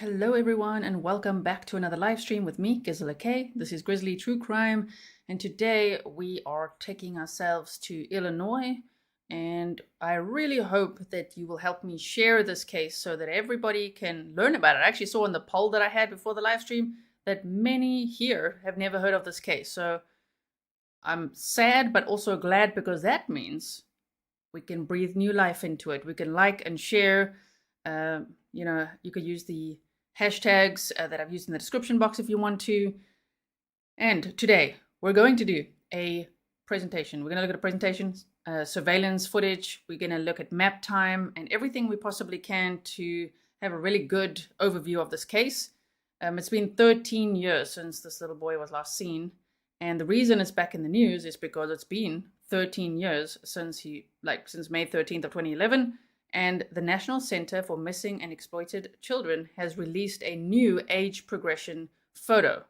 Hello everyone and welcome back to another live stream with me, Grizzly. This is Grizzly True Crime, and today we are taking ourselves to Illinois, and I really hope that you will help me share this case so that everybody can learn about it. I actually saw in the poll that I had before the live stream that many here have never heard of this case, so I'm sad but also glad because that means we can breathe new life into it. We can like and share. You could use the hashtags that I've used in the description box if you want to. And today we're going to do a presentation. We're going to look at a presentation, surveillance footage. We're going to look at map time and everything we possibly can to have a really good overview of this case. It's been 13 years since this little boy was last seen. And the reason it's back in the news is because it's been 13 years since May 13th of 2011. And the National Center for Missing and Exploited Children has released a new age progression photo.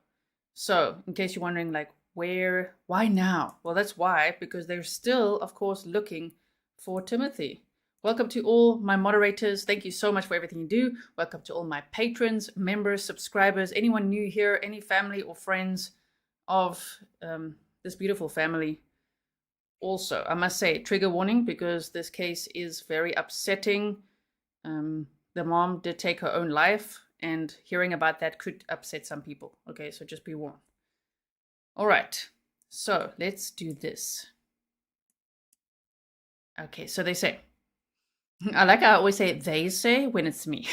So, in case you're wondering, why now? Well, that's why, because they're still, of course, looking for Timothy. Welcome to all my moderators. Thank you so much for everything you do. Welcome to all my patrons, members, subscribers, anyone new here, any family or friends of this beautiful family. Also, I must say, trigger warning, because this case is very upsetting. The mom did take her own life, and hearing about that could upset some people. Okay, so just be warned. All right, so let's do this. Okay, so they say. I like how I always say they say when it's me.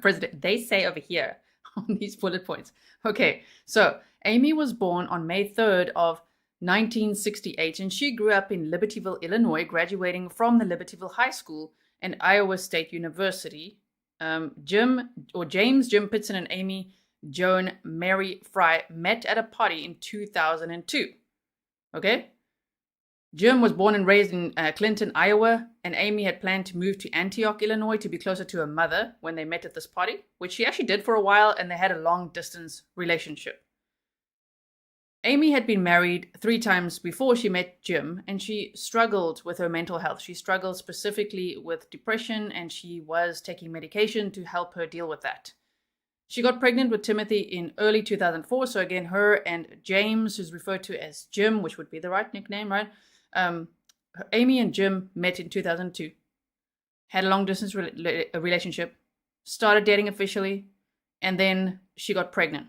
President, they say over here on these bullet points. Okay, so Amy was born on May 3rd of 1968, and she grew up in Libertyville, Illinois, graduating from the Libertyville High School and Iowa State University. James Jim Pitzen and Amy Joan Mary Fry met at a party in 2002. Okay? Jim was born and raised in Clinton, Iowa, and Amy had planned to move to Antioch, Illinois to be closer to her mother when they met at this party, which she actually did for a while, and they had a long-distance relationship. Amy had been married 3 times before she met Jim, and she struggled with her mental health. She struggled specifically with depression, and she was taking medication to help her deal with that. She got pregnant with Timothy in early 2004, so again, her and James, who's referred to as Jim, which would be the right nickname, right? Amy and Jim met in 2002, had a long-distance relationship, started dating officially, and then she got pregnant.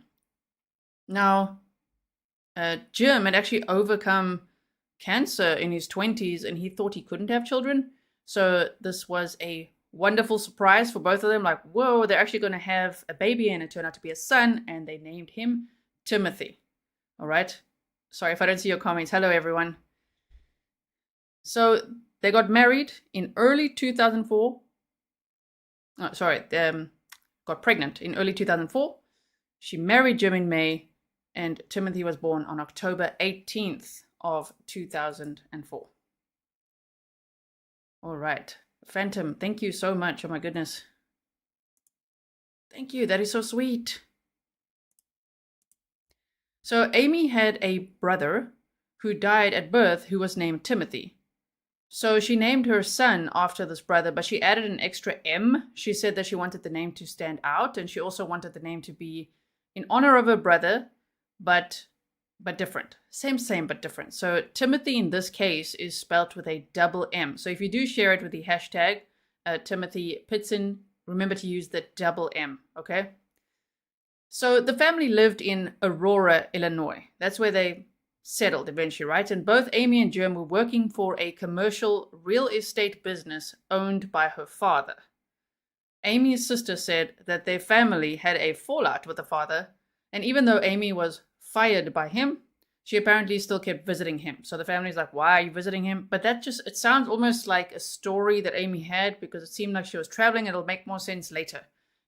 Now, Jim had actually overcome cancer in his 20s, and he thought he couldn't have children. So this was a wonderful surprise for both of them. Like, whoa, they're actually going to have a baby, and it turned out to be a son, and they named him Timothy. All right. Sorry if I don't see your comments. Hello, everyone. So they got married in early 2004. Got pregnant in early 2004. She married Jim in May, and Timothy was born on October 18th of 2004. All right. Phantom, thank you so much. Oh my goodness. Thank you. That is so sweet. So Amy had a brother who died at birth who was named Timothy. So she named her son after this brother, but she added an extra M. She said that she wanted the name to stand out, and she also wanted the name to be in honor of her brother, but different. Same, but different. So Timothy in this case is spelled with a double M. So if you do share it with the hashtag Timmothy Pitzen, remember to use the double M, okay? So the family lived in Aurora, Illinois. That's where they settled eventually, right? And both Amy and Jim were working for a commercial real estate business owned by her father. Amy's sister said that their family had a fallout with the father, and even though Amy was fired by him, she apparently still kept visiting him. So the family's like, why are you visiting him? But it sounds almost like a story that Amy had, because it seemed like she was traveling. It'll make more sense later.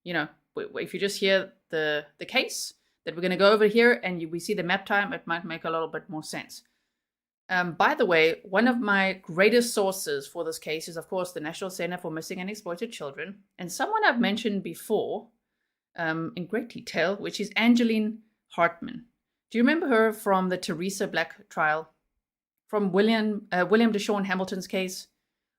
You know, if you just hear the case that we're going to go over here and we see the map time, it might make a little bit more sense. By the way, one of my greatest sources for this case is, of course, the National Center for Missing and Exploited Children, and someone I've mentioned before in great detail, which is Angeline Hartman. Do you remember her from the Teresa Black trial? From William Deshaun Hamilton's case?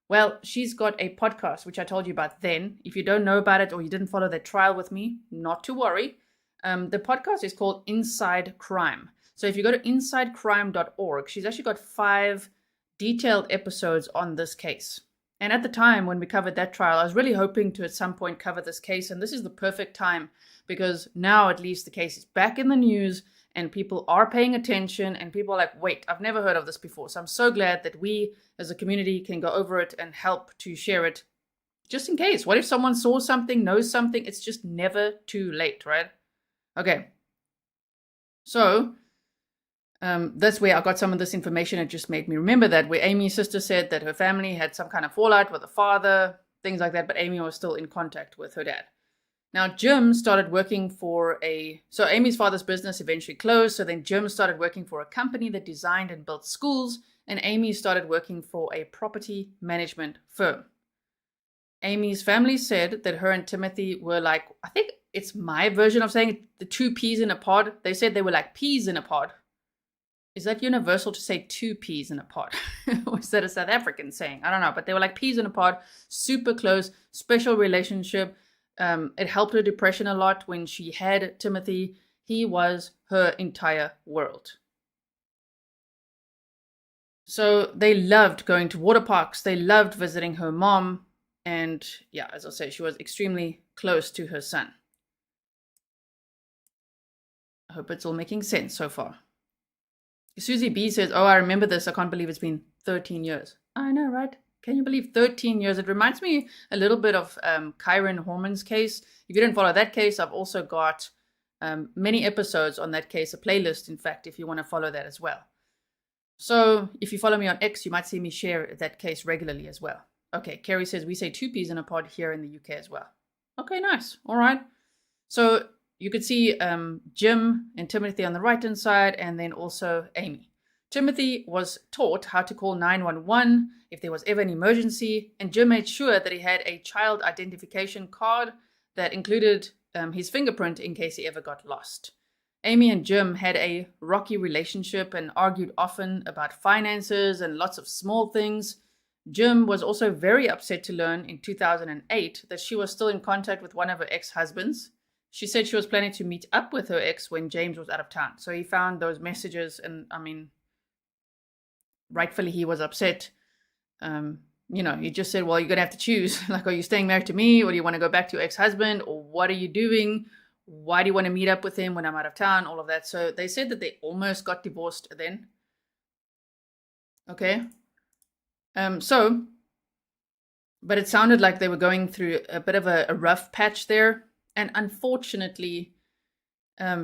Well, she's got a podcast, which I told you about then. If you don't know about it or you didn't follow that trial with me, not to worry. The podcast is called Inside Crime. So if you go to insidecrime.org, she's actually got 5 detailed episodes on this case. And at the time when we covered that trial, I was really hoping to at some point cover this case. And this is the perfect time because now at least the case is back in the news and people are paying attention and people are like, wait, I've never heard of this before. So I'm so glad that we as a community can go over it and help to share it just in case. What if someone saw something, knows something? It's just never too late, right? Okay. So that's where I got some of this information. It just made me remember that where Amy's sister said that her family had some kind of fallout with the father, things like that, but Amy was still in contact with her dad. Now, Jim started working for so Amy's father's business eventually closed, so then Jim started working for a company that designed and built schools, and Amy started working for a property management firm. Amy's family said that her and Timothy were like, I think it's my version of saying the 2 peas in a pod. They said they were like peas in a pod. Is that universal to say 2 peas in a pod? Or is that a South African saying? I don't know, but they were like peas in a pod, super close, special relationship. It helped her depression a lot when she had Timothy. He was her entire world. So they loved going to water parks. They loved visiting her mom. And yeah, as I say, she was extremely close to her son. I hope it's all making sense so far. Susie B says, oh, I remember this. I can't believe it's been 13 years. I know, right? Can you believe 13 years? It reminds me a little bit of Kyron Horman's case. If you didn't follow that case, I've also got many episodes on that case, a playlist, in fact, if you want to follow that as well. So if you follow me on X, you might see me share that case regularly as well. Okay, Kerry says, we say 2 peas in a pod here in the UK as well. Okay, nice. All right. So you could see Jim and Timothy on the right-hand side, and then also Amy. Timothy was taught how to call 911 if there was ever an emergency, and Jim made sure that he had a child identification card that included his fingerprint in case he ever got lost. Amy and Jim had a rocky relationship and argued often about finances and lots of small things. Jim was also very upset to learn in 2008 that she was still in contact with one of her ex-husbands. She said she was planning to meet up with her ex when James was out of town. So he found those messages and, I mean, rightfully he was upset. He just said, well, you're going to have to choose. Like, are you staying married to me, or do you want to go back to your ex-husband, or what are you doing? Why do you want to meet up with him when I'm out of town? All of that. So they said that they almost got divorced then. Okay. But it sounded like they were going through a bit of a rough patch there. And unfortunately,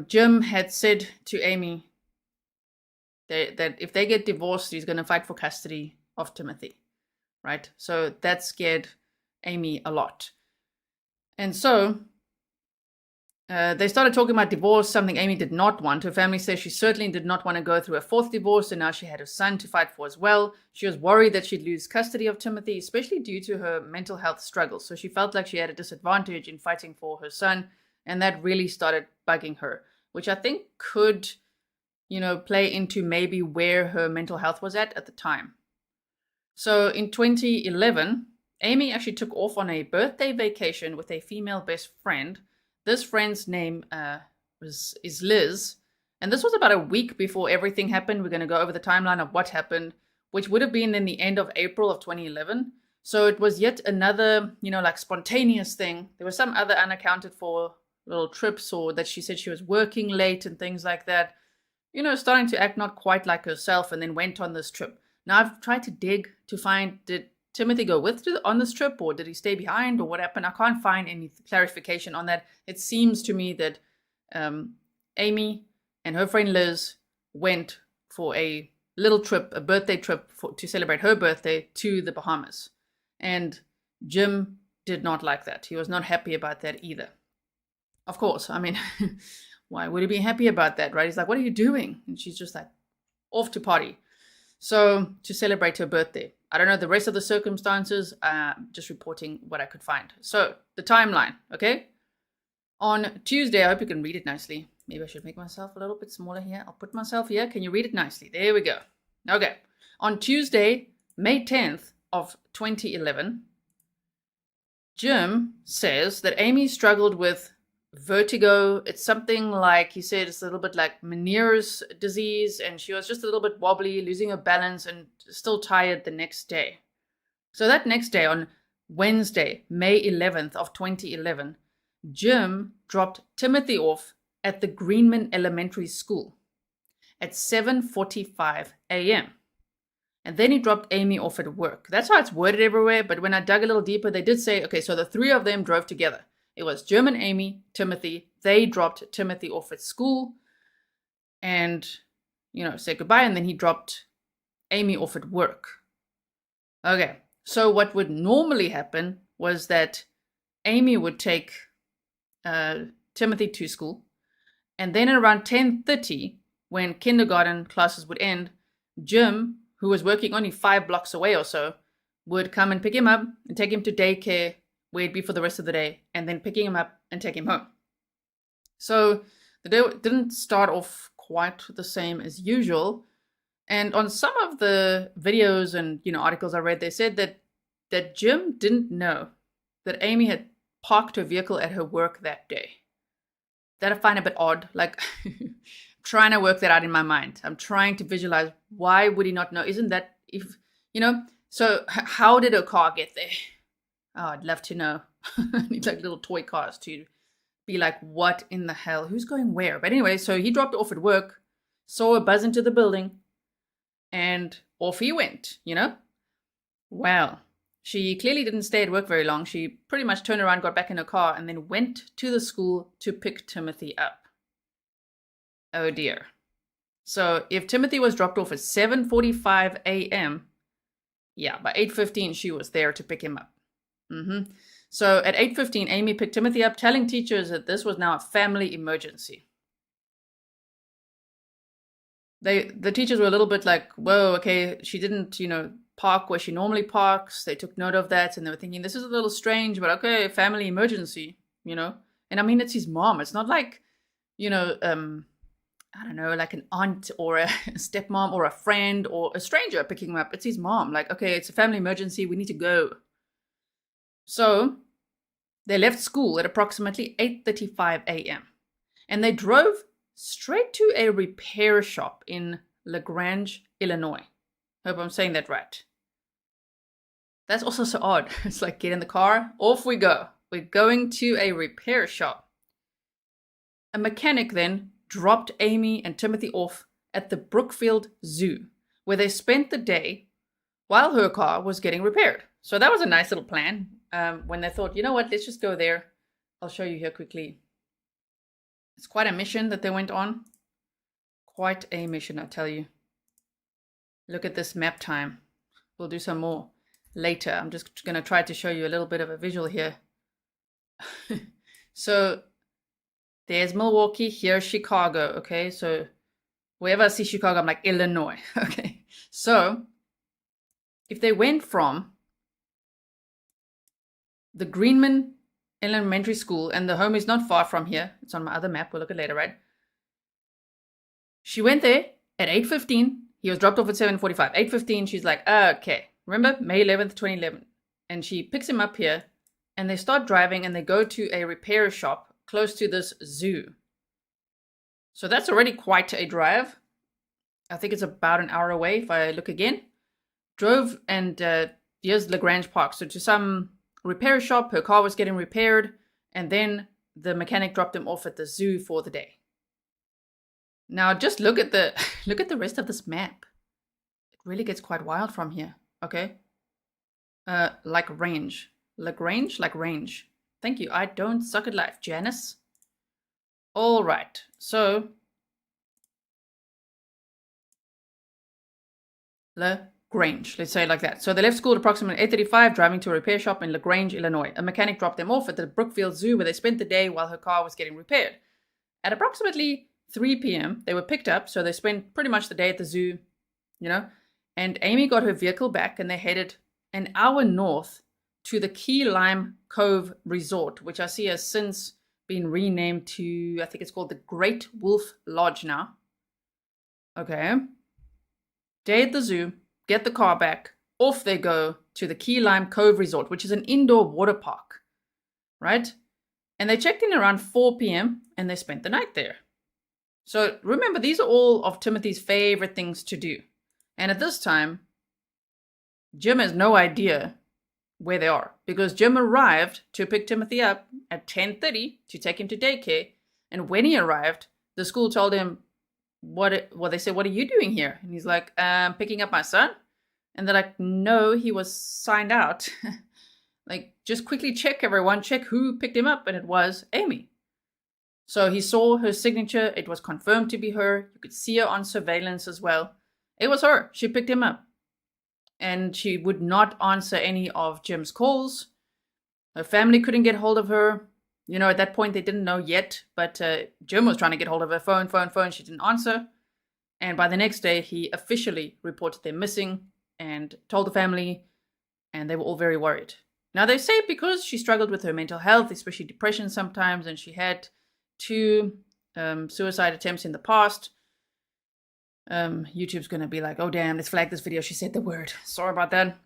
Jim had said to Amy that if they get divorced, he's going to fight for custody of Timothy, right? So that scared Amy a lot. And so they started talking about divorce, something Amy did not want. Her family says she certainly did not want to go through a 4th divorce, and now she had her son to fight for as well. She was worried that she'd lose custody of Timothy, especially due to her mental health struggles. So she felt like she had a disadvantage in fighting for her son, and that really started bugging her, which I think could, play into maybe where her mental health was at the time. So in 2011, Amy actually took off on a birthday vacation with a female best friend. This friend's name is Liz, and this was about a week before everything happened. We're going to go over the timeline of what happened, which would have been in the end of April of 2011. So it was yet another, spontaneous thing. There were some other unaccounted for little trips, or that she said she was working late and things like that. Starting to act not quite like herself, and then went on this trip. Now I've tried to dig to find, did Timothy go on this trip, or did he stay behind, or what happened? I can't find any clarification on that. It seems to me that Amy and her friend Liz went for a little trip, a birthday trip to celebrate her birthday to the Bahamas. And Jim did not like that. He was not happy about that either. Of course, I mean, why would he be happy about that, right? He's like, what are you doing? And she's just like, off to party. So to celebrate her birthday. I don't know the rest of the circumstances, just reporting what I could find. So the timeline, okay? On Tuesday, I hope you can read it nicely. Maybe I should make myself a little bit smaller here. I'll put myself here. Can you read it nicely? There we go. Okay. On Tuesday, May 10th, of 2011, Jim says that Amy struggled with vertigo. It's something like, he said, it's a little bit like Meniere's disease, and she was just a little bit wobbly, losing her balance, and still tired the next day. So that next day, on Wednesday, May 11th of 2011, Jim dropped Timothy off at the Greenman Elementary School at 7:45 a.m. And then he dropped Amy off at work. That's how it's worded everywhere, but when I dug a little deeper, they did say, okay, so the three of them drove together. It was Jim and Amy, Timothy. They dropped Timothy off at school and, said goodbye, and then he dropped Amy off at work. Okay, so what would normally happen was that Amy would take Timothy to school, and then at around 10:30, when kindergarten classes would end, Jim, who was working only 5 blocks away or so, would come and pick him up and take him to daycare, where he'd be for the rest of the day, and then picking him up and take him home. So the day didn't start off quite the same as usual. And on some of the videos and articles I read, they said that Jim didn't know that Amy had parked her vehicle at her work that day. That I find a bit odd. Like, trying to work that out in my mind. I'm trying to visualize, why would he not know? Isn't that, so how did her car get there? Oh, I'd love to know. I need like little toy cars to be like, what in the hell? Who's going where? But anyway, so he dropped off at work, saw her buzz into the building, and off he went, Well, she clearly didn't stay at work very long. She pretty much turned around, got back in her car, and then went to the school to pick Timothy up. Oh dear. So if Timothy was dropped off at 7:45 a.m., by 8:15 she was there to pick him up. So at 8:15, Amy picked Timothy up, telling teachers that this was now a family emergency. The teachers were a little bit like, whoa, okay, she didn't, park where she normally parks. They took note of that, and they were thinking, this is a little strange, but okay, family emergency, And I mean, it's his mom. It's not like, I don't know, like an aunt or a stepmom or a friend or a stranger picking him up. It's his mom. Like, okay, it's a family emergency. We need to go. So they left school at approximately 8:35 a.m. and they drove straight to a repair shop in LaGrange, Illinois. Hope I'm saying that right. That's also so odd. It's like, get in the car, off we go. We're going to a repair shop. A mechanic then dropped Amy and Timothy off at the Brookfield Zoo, where they spent the day while her car was getting repaired. So that was a nice little plan. When they thought, you know what, let's just go there. I'll show you here quickly. It's quite a mission that they went on. Quite a mission, I tell you. Look at this map time. We'll do some more later. I'm just going to try to show you a little bit of a visual here. So there's Milwaukee, here's Chicago, okay? So wherever I see Chicago, I'm like, Illinois, okay? So if they went from the Greenman Elementary School, and the home is not far from here. It's on my other map. We'll look at it later, right? She went there at 8:15. He was dropped off at 7:45. 8:15, she's like, okay. Remember, May 11th, 2011. And she picks him up here, and they start driving, and they go to a repair shop close to this zoo. So that's already quite a drive. I think it's about an hour away if I look again. Drove, and here's LaGrange Park. So to some repair shop, her car was getting repaired, and then the mechanic dropped him off at the zoo for the day. Now just look at the rest of this map. It really gets quite wild from here. Okay. Like range. LaGrange, like range. Thank you. I don't suck at life, Janice. All right. So LaGrange, let's say it like that. So they left school at approximately 8:35, driving to a repair shop in LaGrange, Illinois. A mechanic dropped them off at the Brookfield Zoo, where they spent the day while her car was getting repaired. At approximately 3 p.m., they were picked up, so they spent pretty much the day at the zoo, and Amy got her vehicle back, and they headed an hour north to the Keylime Cove Resort, which I see has since been renamed to, I think it's called the Great Wolf Lodge now. Okay. Day at the zoo, get the car back, off they go to the Keylime Cove Resort, which is an indoor water park, right? And they checked in around 4 p.m. and they spent the night there. So remember, these are all of Timothy's favorite things to do. And at this time, Jim has no idea where they are, because Jim arrived to pick Timothy up at 10:30 to take him to daycare. And when he arrived, the school told him, they said, "What are you doing here?" And he's like, "Picking up my son." And they're like, "No, he was signed out." Like, just quickly check, everyone, check who picked him up. And it was Amy. So he saw her signature. It was confirmed to be her. You could see her on surveillance as well. It was her. She picked him up. And she would not answer any of Jim's calls. Her family couldn't get hold of her. You know, at that point, they didn't know yet. But Jim was trying to get hold of her. Phone. She didn't answer. And by the next day, he officially reported them missing and told the family. And they were all very worried. Now, they say because she struggled with her mental health, especially depression sometimes, and she had 2 suicide attempts in the past. YouTube's going to be like, "Oh, damn, let's flag this video. She said the word." Sorry about that.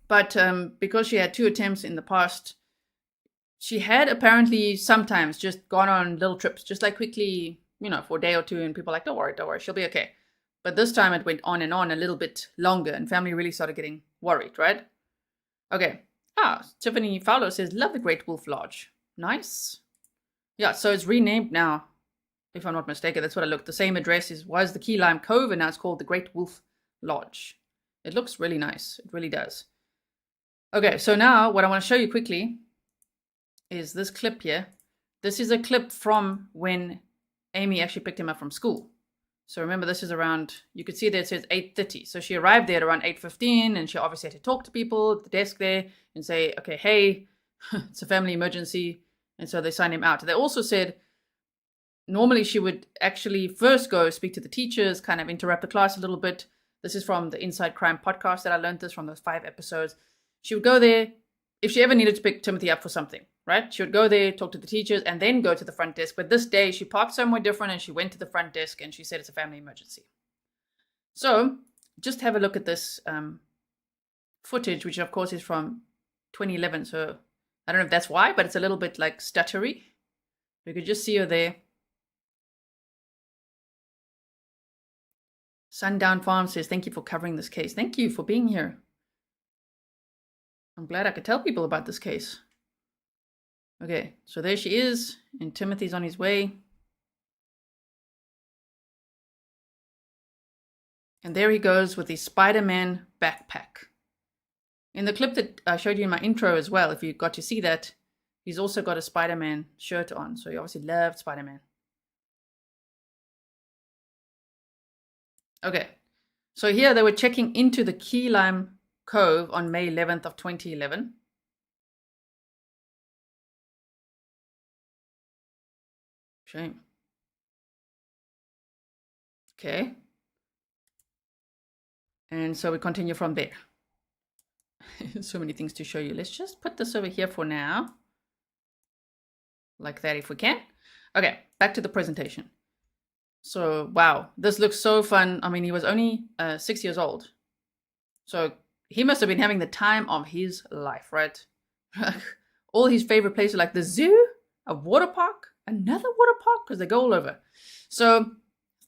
But because she had 2 attempts in the past, she had apparently sometimes just gone on little trips, just like quickly, for a day or 2, and people are like, don't worry, she'll be okay. But this time it went on and on a little bit longer, and family really started getting worried, right? Okay. Tiffany Fowler says, "Love the Great Wolf Lodge." Nice. Yeah, so it's renamed now, if I'm not mistaken. That's what I looked. The same address was the Keylime Cove, and now it's called the Great Wolf Lodge. It looks really nice. It really does. Okay, so now what I want to show you quickly is this clip here. This is a clip from when Amy actually picked him up from school. So remember, this is around, you could see there it says 8:30. So she arrived there at around 8:15, and she obviously had to talk to people at the desk there and say, "Okay, hey, it's a family emergency." And so they signed him out. They also said normally she would actually first go speak to the teachers, kind of interrupt the class a little bit. This is from the Inside Crime podcast that I learned this from, those 5 episodes. She would go there if she ever needed to pick Timothy up for something, right? She would go there, talk to the teachers, and then go to the front desk. But this day she parked somewhere different and she went to the front desk and she said it's a family emergency. So just have a look at this footage, which of course is from 2011. So I don't know if that's why, but it's a little bit like stuttery. You could just see her there. Sundown Farm says, "Thank you for covering this case." Thank you for being here. I'm glad I could tell people about this case. Okay, so there she is, and Timothy's on his way. And there he goes with his Spider-Man backpack. In the clip that I showed you in my intro as well, if you got to see that, he's also got a Spider-Man shirt on. So he obviously loved Spider-Man. Okay, so here they were checking into the Keylime Cove on May 11th of 2011. Shame. Okay. And so we continue from there. So many things to show you. Let's just put this over here for now. Like that if we can. Okay, back to the presentation. So, wow, this looks so fun. I mean, he was only 6 years old. So he must have been having the time of his life, right? All his favorite places, like the zoo, a water park, another water park, because they go all over. So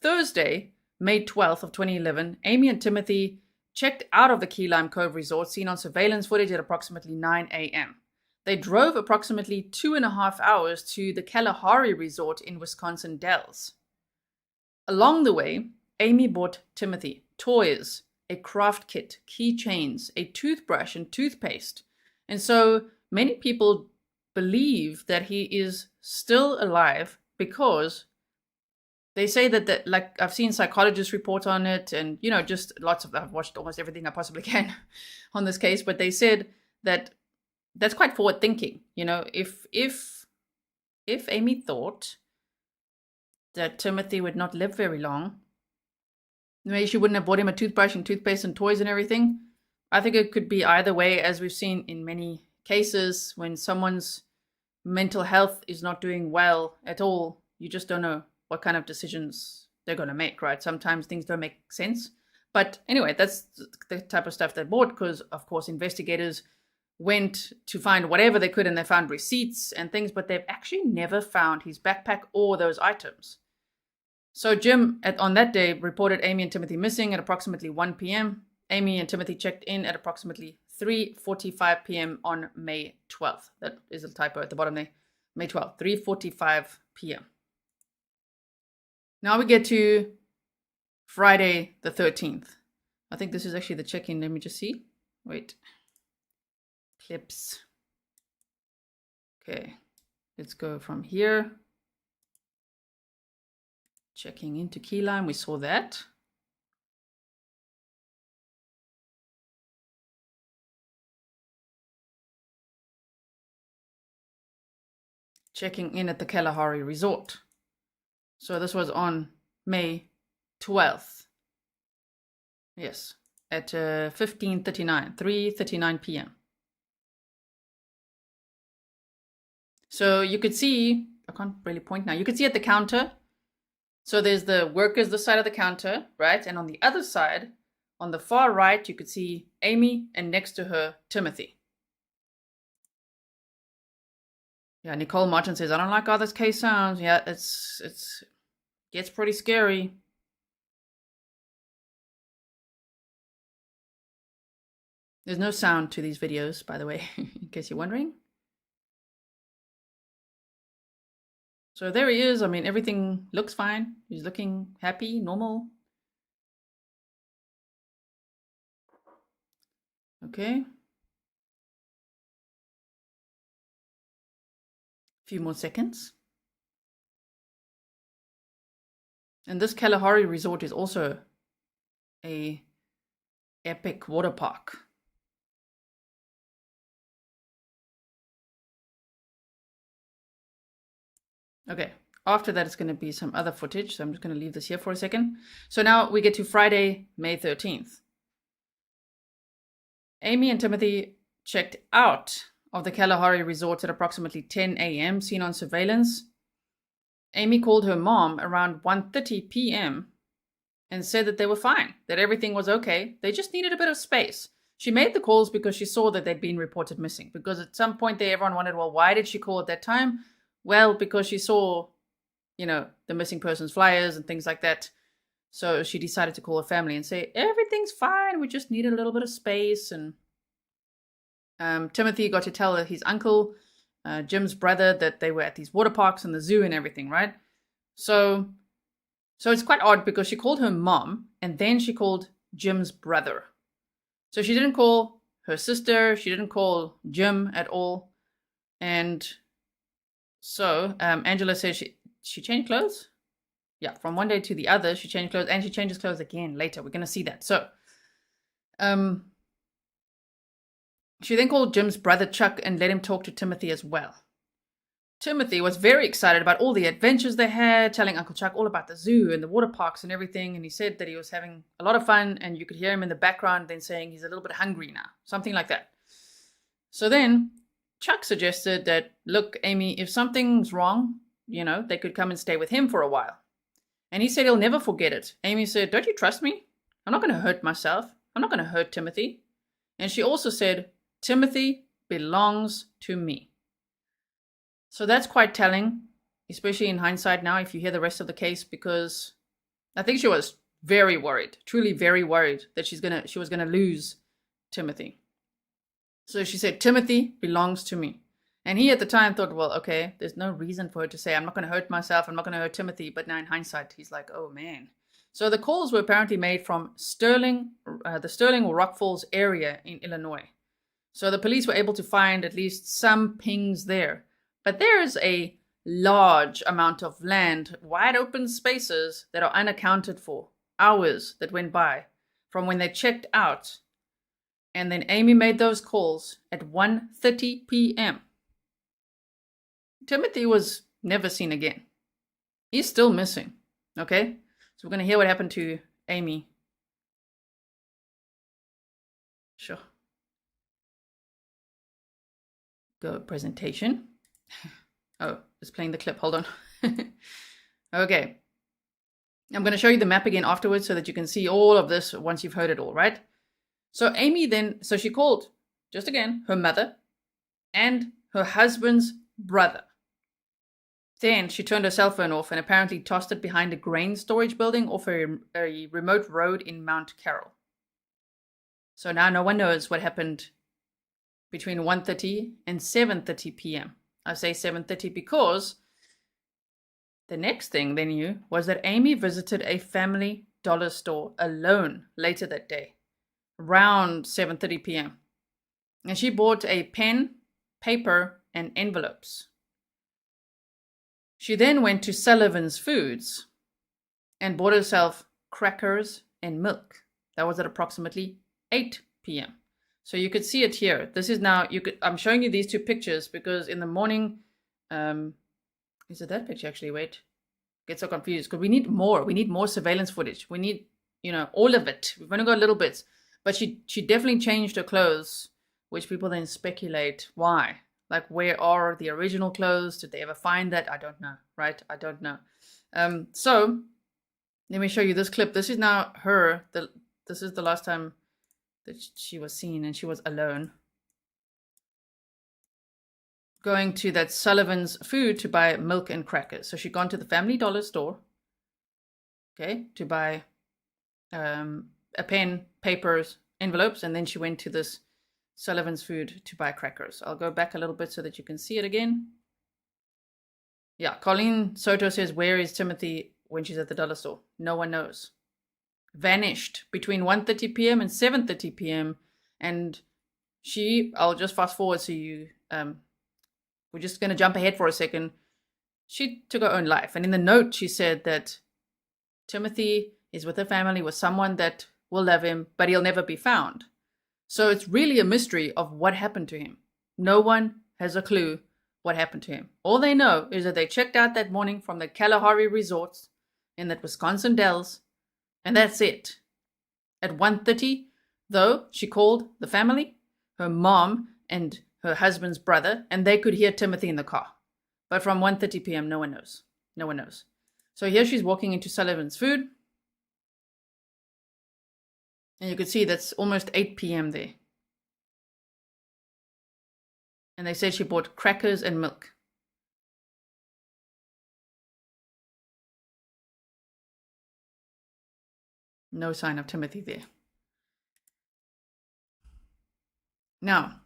Thursday, May 12th of 2011, Amy and Timothy checked out of the Keylime Cove Resort, seen on surveillance footage at approximately 9 a.m. They drove approximately 2.5 hours to the Kalahari Resort in Wisconsin Dells. Along the way, Amy bought Timothy toys, a craft kit, keychains, a toothbrush, and toothpaste. And so many people believe that he is still alive because they say that like I've seen psychologists report on it, and just I've watched almost everything I possibly can on this case, but they said that that's quite forward thinking. If Amy thought that Timothy would not live very long, maybe she wouldn't have bought him a toothbrush and toothpaste and toys and everything. I think it could be either way, as we've seen in many cases when someone's mental health is not doing well at all. You just don't know what kind of decisions they're going to make, right? Sometimes things don't make sense. But anyway, that's the type of stuff they bought because, of course, investigators went to find whatever they could and they found receipts and things, but they've actually never found his backpack or those items. So Jim, on that day, reported Amy and Timothy missing at approximately 1 p.m. Amy and Timothy checked in at approximately 3:45 p.m. on May 12th. That is a typo at the bottom there. May 12th, 3:45 p.m. Now we get to Friday the 13th. I think this is actually the check-in. Let me just see. Wait. Clips. Okay. Let's go from here. Checking into Keylime. We saw that. Checking in at the Kalahari Resort. So this was on May 12th. Yes, at 15:39, 3:39 p.m. So you could see, I can't really point now, you could see at the counter. So there's the workers this side of the counter, right? And on the other side, on the far right, you could see Amy and next to her, Timothy. Yeah, Nicole Martin says, I don't like how this case sounds. Yeah, it's gets pretty scary. There's no sound to these videos, by the way, in case you're wondering. So there he is. I mean, everything looks fine. He's looking happy, normal. Okay. A few more seconds. And this Kalahari Resort is also a epic water park. Okay, after that it's going to be some other footage, so I'm just going to leave this here for a second. So now we get to Friday, May 13th. Amy and Timothy checked out of the Kalahari Resort at approximately 10 a.m., seen on surveillance. Amy called her mom around 1:30 p.m. and said that they were fine, that everything was okay. They just needed a bit of space. She made the calls because she saw that they'd been reported missing. Because at some point there, everyone wondered, well, why did she call at that time? Well, because she saw, the missing persons flyers and things like that. So she decided to call her family and say, everything's fine. We just needed a little bit of space. And Timothy got to tell his uncle, Jim's brother, that they were at these water parks and the zoo and everything, right? So it's quite odd because she called her mom and then she called Jim's brother. So she didn't call her sister. She didn't call Jim at all. And so Angela says she changed clothes. Yeah, from one day to the other, she changed clothes and she changes clothes again later. We're going to see that. So she then called Jim's brother Chuck and let him talk to Timothy as well. Timothy was very excited about all the adventures they had, telling Uncle Chuck all about the zoo and the water parks and everything. And he said that he was having a lot of fun and you could hear him in the background then saying he's a little bit hungry now, something like that. So then Chuck suggested that, look, Amy, if something's wrong, they could come and stay with him for a while. And he said he'll never forget it. Amy said, don't you trust me? I'm not going to hurt myself. I'm not going to hurt Timothy. And she also said, Timothy belongs to me. So that's quite telling, especially in hindsight now, if you hear the rest of the case, because I think she was very worried, truly very worried that she was gonna lose Timothy. So she said, Timothy belongs to me. And he at the time thought, well, okay, there's no reason for her to say, I'm not going to hurt myself, I'm not going to hurt Timothy. But now in hindsight, he's like, oh man. So the calls were apparently made from the Sterling or Rock Falls area in Illinois. So the police were able to find at least some pings there. But there's a large amount of land, wide open spaces that are unaccounted for. Hours that went by from when they checked out. And then Amy made those calls at 1:30 p.m. Timothy was never seen again. He's still missing. Okay? So we're going to hear what happened to Amy. Sure. Go presentation. Oh, it's playing the clip. Hold on. Okay. I'm going to show you the map again afterwards so that you can see all of this once you've heard it all, right? So Amy then, so she called, just again, her mother and her husband's brother. Then she turned her cell phone off and apparently tossed it behind a grain storage building off a remote road in Mount Carroll. So now no one knows what happened between 1:30 and 7:30 p.m. I say 7:30 because the next thing they knew was that Amy visited a family dollar store alone later that day, around 7:30 p.m. And she bought a pen, paper, and envelopes. She then went to Sullivan's Foods and bought herself crackers and milk. That was at approximately 8 p.m. So you could see it here. This is now, I'm showing you these two pictures because in the morning, is it that picture actually? Wait, get so confused because we need more surveillance footage. We need, all of it. We've only got little bits, but she definitely changed her clothes, which people then speculate why. Like, where are the original clothes? Did they ever find that? I don't know, right? I don't know. So let me show you this clip. This is now her. This is the last time that she was seen, and she was alone, going to that Sullivan's Food to buy milk and crackers. So she'd gone to the Family Dollar store, okay, to buy a pen, papers, envelopes, and then she went to this Sullivan's Food to buy crackers. I'll go back a little bit so that you can see it again. Yeah, Colleen Soto says, where is Timothy when she's at the dollar store? No one knows. Vanished between 1:30 p.m. and 7:30 p.m. And I'll just fast forward so you, we're just going to jump ahead for a second. She took her own life. And in the note, she said that Timothy is with her family, with someone that will love him, but he'll never be found. So it's really a mystery of what happened to him. No one has a clue what happened to him. All they know is that they checked out that morning from the Kalahari Resort in that Wisconsin Dells, and that's it. At 1:30, though, she called the family, her mom and her husband's brother, and they could hear Timothy in the car. But from 1:30 p.m., no one knows. No one knows. So here she's walking into Sullivan's Food. And you could see that's almost 8 p.m. there. And they said she bought crackers and milk. No sign of Timothy there. Now,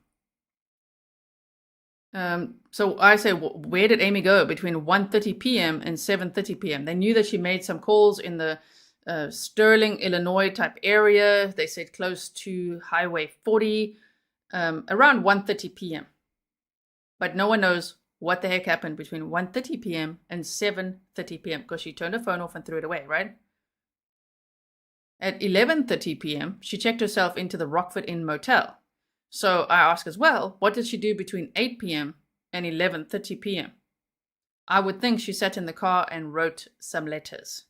so I say, where did Amy go between 1:30 p.m. and 7:30 p.m.? They knew that she made some calls in the Sterling, Illinois type area. They said close to Highway 40, around 1:30 p.m. But no one knows what the heck happened between 1:30 p.m. and 7:30 p.m. because she turned her phone off and threw it away, right? At 11:30 p.m., she checked herself into the Rockford Inn motel. So I ask as well, what did she do between 8 p.m. and 11:30 p.m.? I would think she sat in the car and wrote some letters.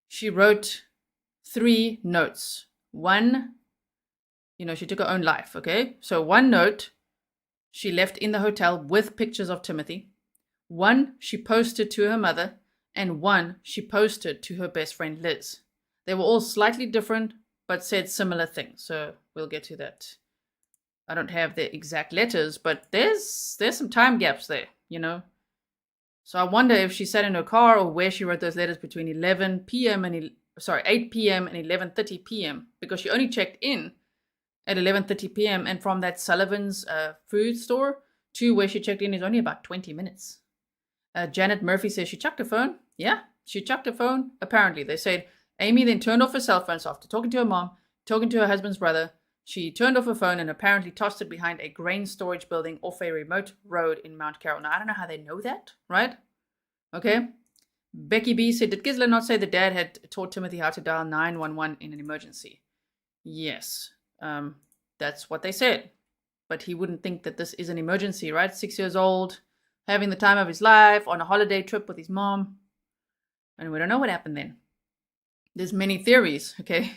She wrote 3 notes. One, she took her own life, okay? So one note she left in the hotel with pictures of Timothy. One she posted to her mother, and one she posted to her best friend Liz. They were all slightly different, but said similar things. So we'll get to that. I don't have the exact letters, but there's some time gaps there, So I wonder if she sat in her car or where she wrote those letters between 8 p.m. and 11:30 p.m. because she only checked in at 11:30 p.m. and from that Sullivan's food store to where she checked in is only about 20 minutes. Janet Murphy says she chucked her phone. Yeah, she chucked her phone. Apparently, they said Amy then turned off her cell phone. So after talking to her mom, talking to her husband's brother, she turned off her phone and apparently tossed it behind a grain storage building off a remote road in Mount Carroll. Now, I don't know how they know that, right? Okay. Becky B said, did Gisela not say the dad had taught Timothy how to dial 911 in an emergency? Yes, that's what they said. But he wouldn't think that this is an emergency, right? 6 years old, having the time of his life, on a holiday trip with his mom. And we don't know what happened then. There's many theories, okay?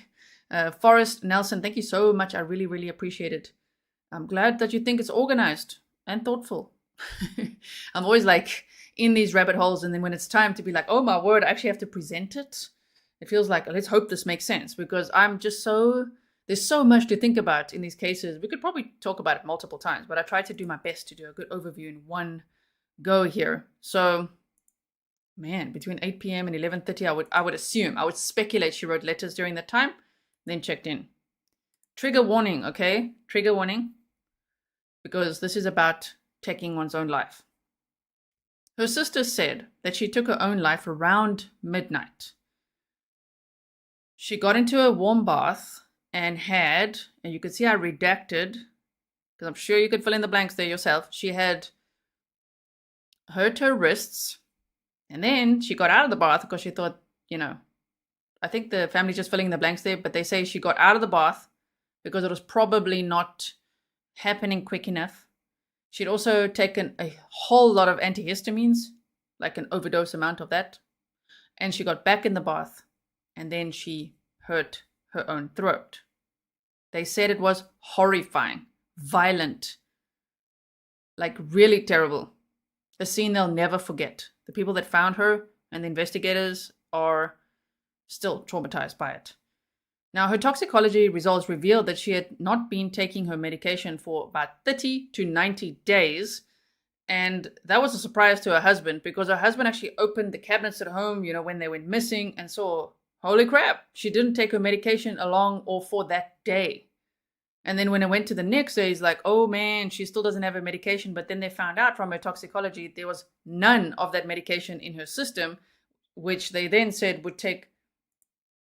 Forrest Nelson, thank you so much. I really, really appreciate it. I'm glad that you think it's organized and thoughtful. I'm always like in these rabbit holes, and then when it's time to be like, oh my word, I actually have to present it, it feels like, let's hope this makes sense, because there's so much to think about in these cases. We could probably talk about it multiple times, but I tried to do my best to do a good overview in one go here. So, man, between 8 p.m. and 11:30, I would speculate she wrote letters during that time, then checked in. Trigger warning, okay? Trigger warning, because this is about taking one's own life. Her sister said that she took her own life around midnight. She got into a warm bath and you can see I redacted, because I'm sure you could fill in the blanks there yourself. She had hurt her wrists, and then she got out of the bath because she thought, I think the family's just filling in the blanks there, but they say she got out of the bath because it was probably not happening quick enough. She'd also taken a whole lot of antihistamines, like an overdose amount of that. And she got back in the bath, and then she hurt her own throat. They said it was horrifying, violent, like really terrible. A scene they'll never forget. The people that found her and the investigators are still traumatized by it. Now, her toxicology results revealed that she had not been taking her medication for about 30 to 90 days. And that was a surprise to her husband, because her husband actually opened the cabinets at home, when they went missing, and saw, holy crap, she didn't take her medication along or for that day. And then when it went to the next day, he's like, oh man, she still doesn't have her medication. But then they found out from her toxicology, there was none of that medication in her system, which they then said would take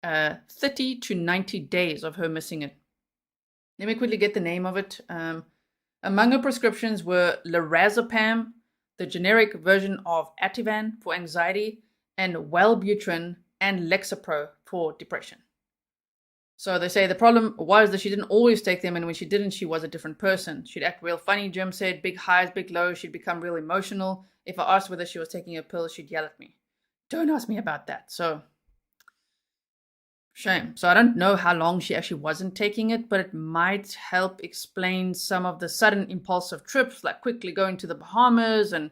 30 to 90 days of her missing it. Let me quickly get the name of it. Among her prescriptions were lorazepam, the generic version of Ativan for anxiety, and Wellbutrin and Lexapro for depression. So they say the problem was that she didn't always take them, and when she didn't, she was a different person. She'd act real funny, Jim said, big highs, big lows. She'd become real emotional. If I asked whether she was taking a pill, she'd yell at me. Don't ask me about that. So, shame. So I don't know how long she actually wasn't taking it, but it might help explain some of the sudden impulsive trips, like quickly going to the Bahamas and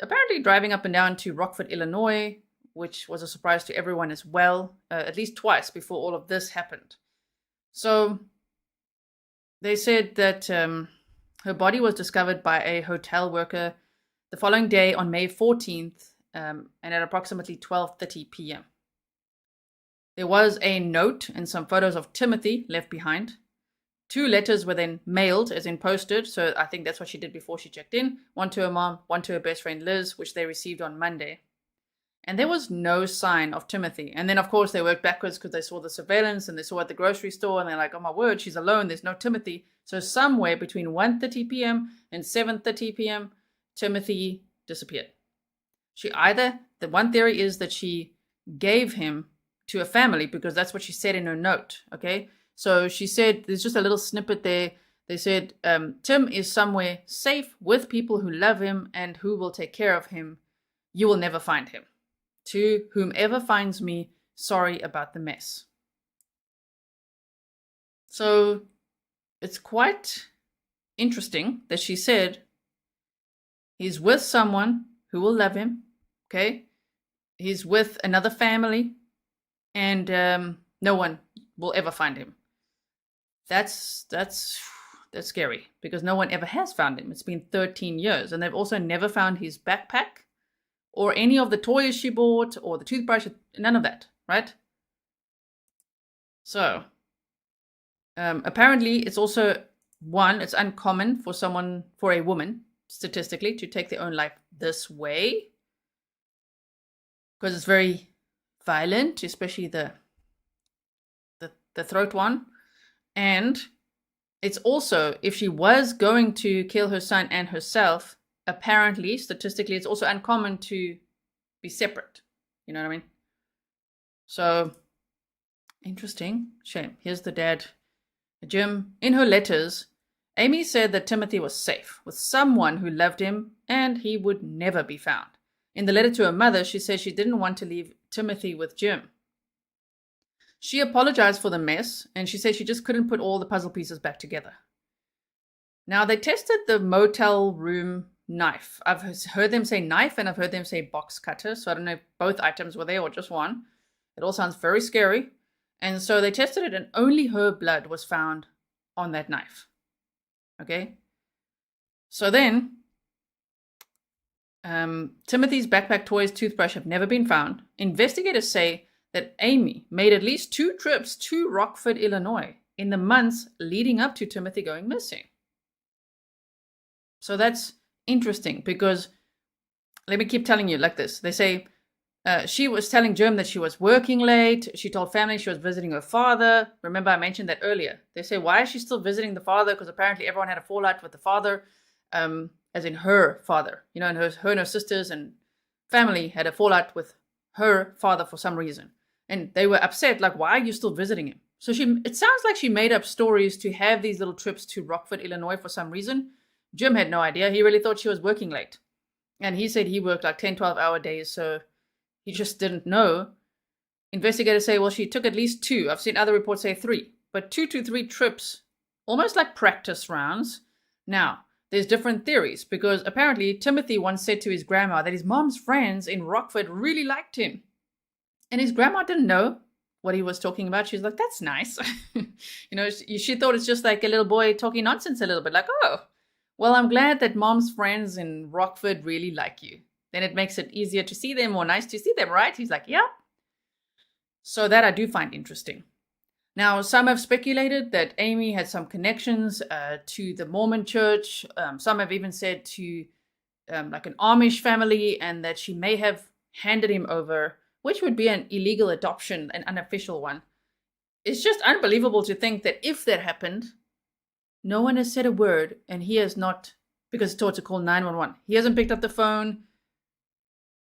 apparently driving up and down to Rockford, Illinois, which was a surprise to everyone as well, at least twice before all of this happened. So they said that her body was discovered by a hotel worker the following day on May 14th and at approximately 12:30 p.m. There was a note and some photos of Timothy left behind. 2 letters were then mailed, as in posted, so I think that's what she did before she checked in. One to her mom, one to her best friend Liz, which they received on Monday. And there was no sign of Timothy. And then, of course, they worked backwards because they saw the surveillance and they saw at the grocery store, and they're like, oh my word, she's alone, there's no Timothy. So somewhere between 1:30 p.m. and 7:30 p.m., Timothy disappeared. The one theory is that she gave him to a family, because that's what she said in her note, okay? So she said, there's just a little snippet there. They said, Tim is somewhere safe with people who love him and who will take care of him. You will never find him. To whomever finds me, sorry about the mess. So it's quite interesting that she said he's with someone who will love him, okay? He's with another family, and no one will ever find him. That's scary, because no one ever has found him. It's been 13 years, and they've also never found his backpack or any of the toys she bought or the toothbrush, none of that, right? So apparently it's also it's uncommon for a woman statistically to take their own life this way, because it's very violent, especially the throat one. And it's also, if she was going to kill her son and herself, apparently, statistically, it's also uncommon to be separate. You know what I mean? So, interesting. Shame. Here's the dad, Jim. In her letters, Amy said that Timothy was safe with someone who loved him and he would never be found. In the letter to her mother, she said she didn't want to leave Timothy with Jim. She apologized for the mess, and she said she just couldn't put all the puzzle pieces back together. Now, they tested the motel room knife. I've heard them say knife and I've heard them say box cutter. So I don't know if both items were there or just one. It all sounds very scary. And so they tested it and only her blood was found on that knife. Okay. So then, Timothy's backpack, toys, toothbrush have never been found. Investigators say that Amy made at least 2 trips to Rockford, Illinois in the months leading up to Timothy going missing. So that's interesting because, let me keep telling you like this. They say she was telling Jim that she was working late. She told family she was visiting her father. Remember, I mentioned that earlier. They say, why is she still visiting the father? Because apparently everyone had a fallout with the father, as in her father. You know, and her and her sisters and family had a fallout with her father for some reason. And they were upset, like, why are you still visiting him? So it sounds like she made up stories to have these little trips to Rockford, Illinois for some reason. Jim had no idea. He really thought she was working late. And he said he worked like 10, 12-hour days, so he just didn't know. Investigators say, well, she took at least 2. I've seen other reports say 3. But 2 to 3 trips, almost like practice rounds. Now, there's different theories, because apparently Timothy once said to his grandma that his mom's friends in Rockford really liked him. And his grandma didn't know what he was talking about. She's like, that's nice. She thought it's just like a little boy talking nonsense a little bit. Like, oh, well, I'm glad that mom's friends in Rockford really like you. Then it makes it easier to see them or nice to see them, right? He's like, yeah. So that I do find interesting. Now, some have speculated that Amy had some connections to the Mormon church. Some have even said to like an Amish family, and that she may have handed him over, which would be an illegal adoption, an unofficial one. It's just unbelievable to think that if that happened, no one has said a word, and he has not, because it's told to call 911. He hasn't picked up the phone.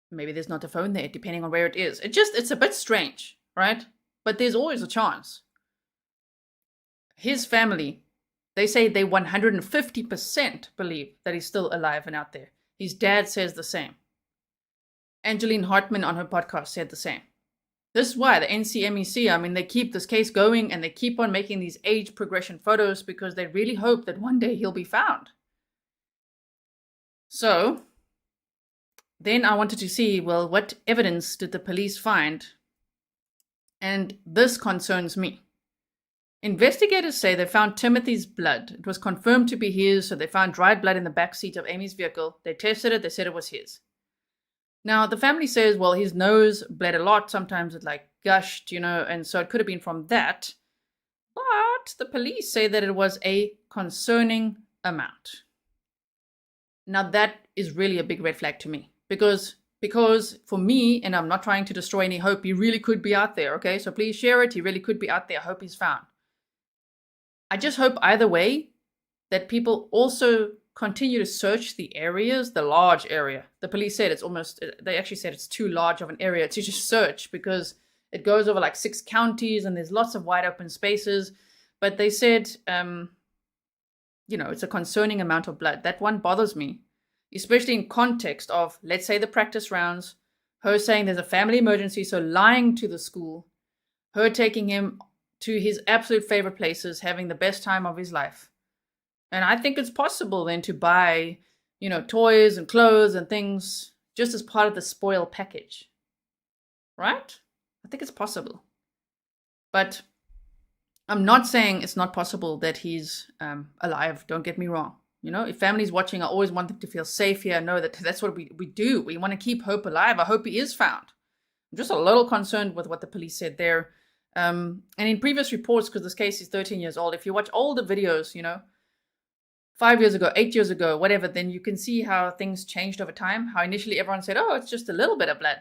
Maybe there's not a phone there, depending on where it is. It's a bit strange, right? But there's always a chance. His family, they say they 150% believe that he's still alive and out there. His dad says the same. Angeline Hartman on her podcast said the same. This is why the NCMEC, they keep this case going and they keep on making these age progression photos because they really hope that one day he'll be found. So then I wanted to see, well, what evidence did the police find? And this concerns me. Investigators say they found Timothy's blood. It was confirmed to be his, so they found dried blood in the back seat of Amy's vehicle. They tested it, they said it was his. Now, the family says, well, his nose bled a lot. Sometimes it gushed, and so it could have been from that. But the police say that it was a concerning amount. Now, that is really a big red flag to me. Because for me, and I'm not trying to destroy any hope, he really could be out there, okay? So please share it. He really could be out there. I hope he's found. I just hope either way that people also continue to search the areas, the large area. The police said they actually said it's too large of an area to just search because it goes over 6 counties and there's lots of wide open spaces. But they said, it's a concerning amount of blood. That one bothers me, especially in context of, let's say, the practice rounds, her saying there's a family emergency, so lying to the school, her taking him to his absolute favorite places, having the best time of his life. And I think it's possible then to buy, toys and clothes and things just as part of the spoil package. Right? I think it's possible. But I'm not saying it's not possible that he's alive. Don't get me wrong. If family's watching, I always want them to feel safe here. I know that that's what we do. We want to keep hope alive. I hope he is found. I'm just a little concerned with what the police said there. And in previous reports, because this case is 13 years old, if you watch older videos, 5 years ago, 8 years ago, whatever, then you can see how things changed over time. How initially everyone said, oh, it's just a little bit of blood.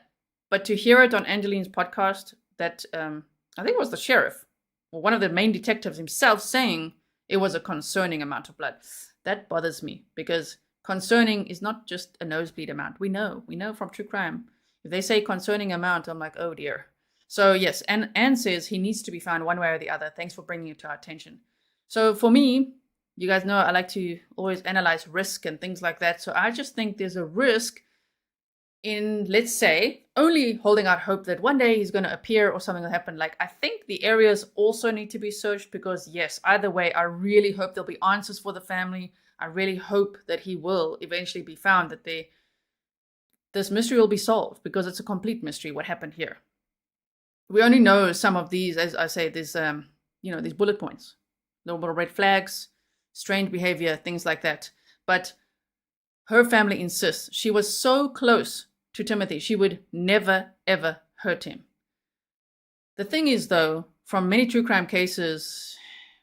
But to hear it on Angeline's podcast, that I think it was the sheriff, or one of the main detectives himself, saying it was a concerning amount of blood. That bothers me, because concerning is not just a nosebleed amount. We know from true crime. If they say concerning amount, I'm like, oh dear. So yes, and Anne says he needs to be found one way or the other. Thanks for bringing it to our attention. So for me, you guys know I like to always analyze risk and things like that. So I just think there's a risk in, let's say, only holding out hope that one day he's going to appear or something will happen. I think the areas also need to be searched because, yes, either way, I really hope there'll be answers for the family. I really hope that he will eventually be found, that this mystery will be solved, because it's a complete mystery what happened here. We only know some of these, as I say, these bullet points, little red flags, strange behavior, things like that. But her family insists she was so close to Timothy, she would never, ever hurt him. The thing is, though, from many true crime cases,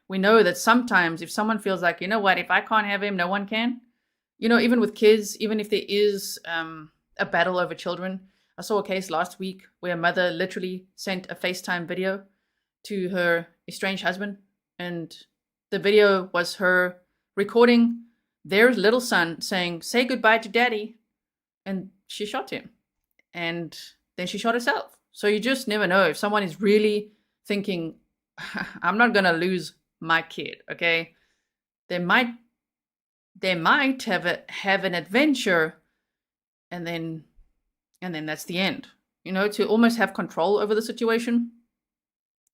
we know that sometimes if someone feels like, you know what, if I can't have him, no one can. Even with kids, even if there is a battle over children. I saw a case last week where a mother literally sent a FaceTime video to her estranged husband, and the video was her recording their little son saying, "Say goodbye to daddy," and she shot him, and then she shot herself. So you just never know if someone is really thinking, I'm not gonna lose my kid, okay? They might have an adventure, and then that's the end. To almost have control over the situation.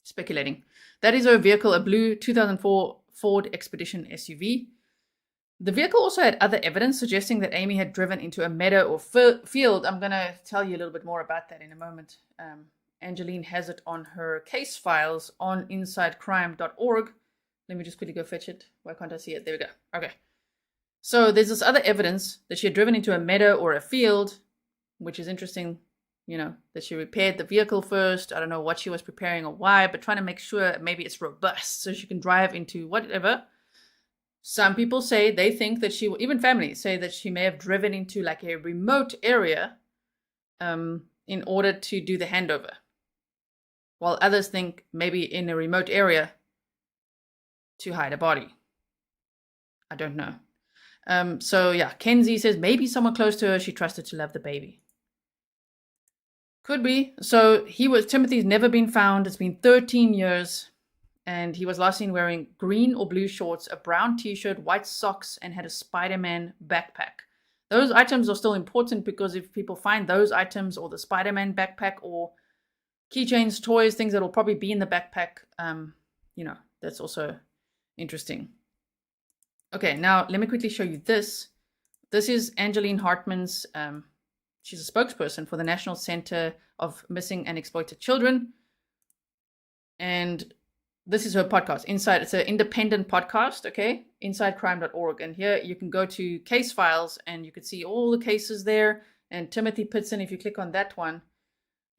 Speculating. That is her vehicle, a blue 2004 Ford Expedition SUV. The vehicle also had other evidence suggesting that Amy had driven into a meadow or field. I'm going to tell you a little bit more about that in a moment. Angeline has it on her case files on insidecrime.org. Let me just quickly go fetch it. Why can't I see it? There we go. Okay. So there's this other evidence that she had driven into a meadow or a field, which is interesting, that she repaired the vehicle first. I don't know what she was preparing or why, but trying to make sure maybe it's robust so she can drive into whatever. Some people say they think that even families say that she may have driven into like a remote area in order to do the handover. While others think maybe in a remote area to hide a body. I don't know. So yeah, Kenzie says maybe someone close to her she trusted to love the baby. Could be. So Timothy's never been found. It's been 13 years. And he was last seen wearing green or blue shorts, a brown t-shirt, white socks, and had a Spider-Man backpack. Those items are still important because if people find those items or the Spider-Man backpack or keychains, toys, things that will probably be in the backpack, that's also interesting. Okay, now let me quickly show you this. This is Angeline Hartman's, she's a spokesperson for the National Center of Missing and Exploited Children. And this is her podcast, Inside. It's an independent podcast, okay? InsideCrime.org. And here you can go to case files and you can see all the cases there. And Timmothy Pitzen, if you click on that one,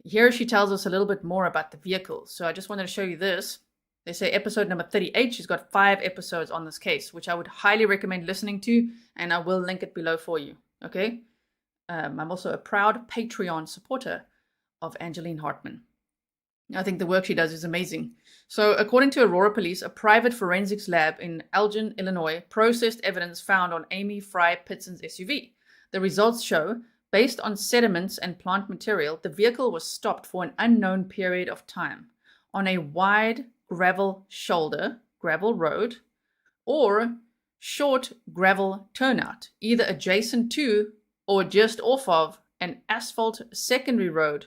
here she tells us a little bit more about the vehicle. So I just wanted to show you this. They say episode number 38. She's got 5 episodes on this case, which I would highly recommend listening to. And I will link it below for you, okay? I'm also a proud Patreon supporter of Angeline Hartman. I think the work she does is amazing. So according to Aurora Police, a private forensics lab in Elgin, Illinois, processed evidence found on Amy Pitzen's SUV. The results show, based on sediments and plant material, the vehicle was stopped for an unknown period of time on a wide gravel road, or short gravel turnout, either adjacent to or just off of an asphalt secondary road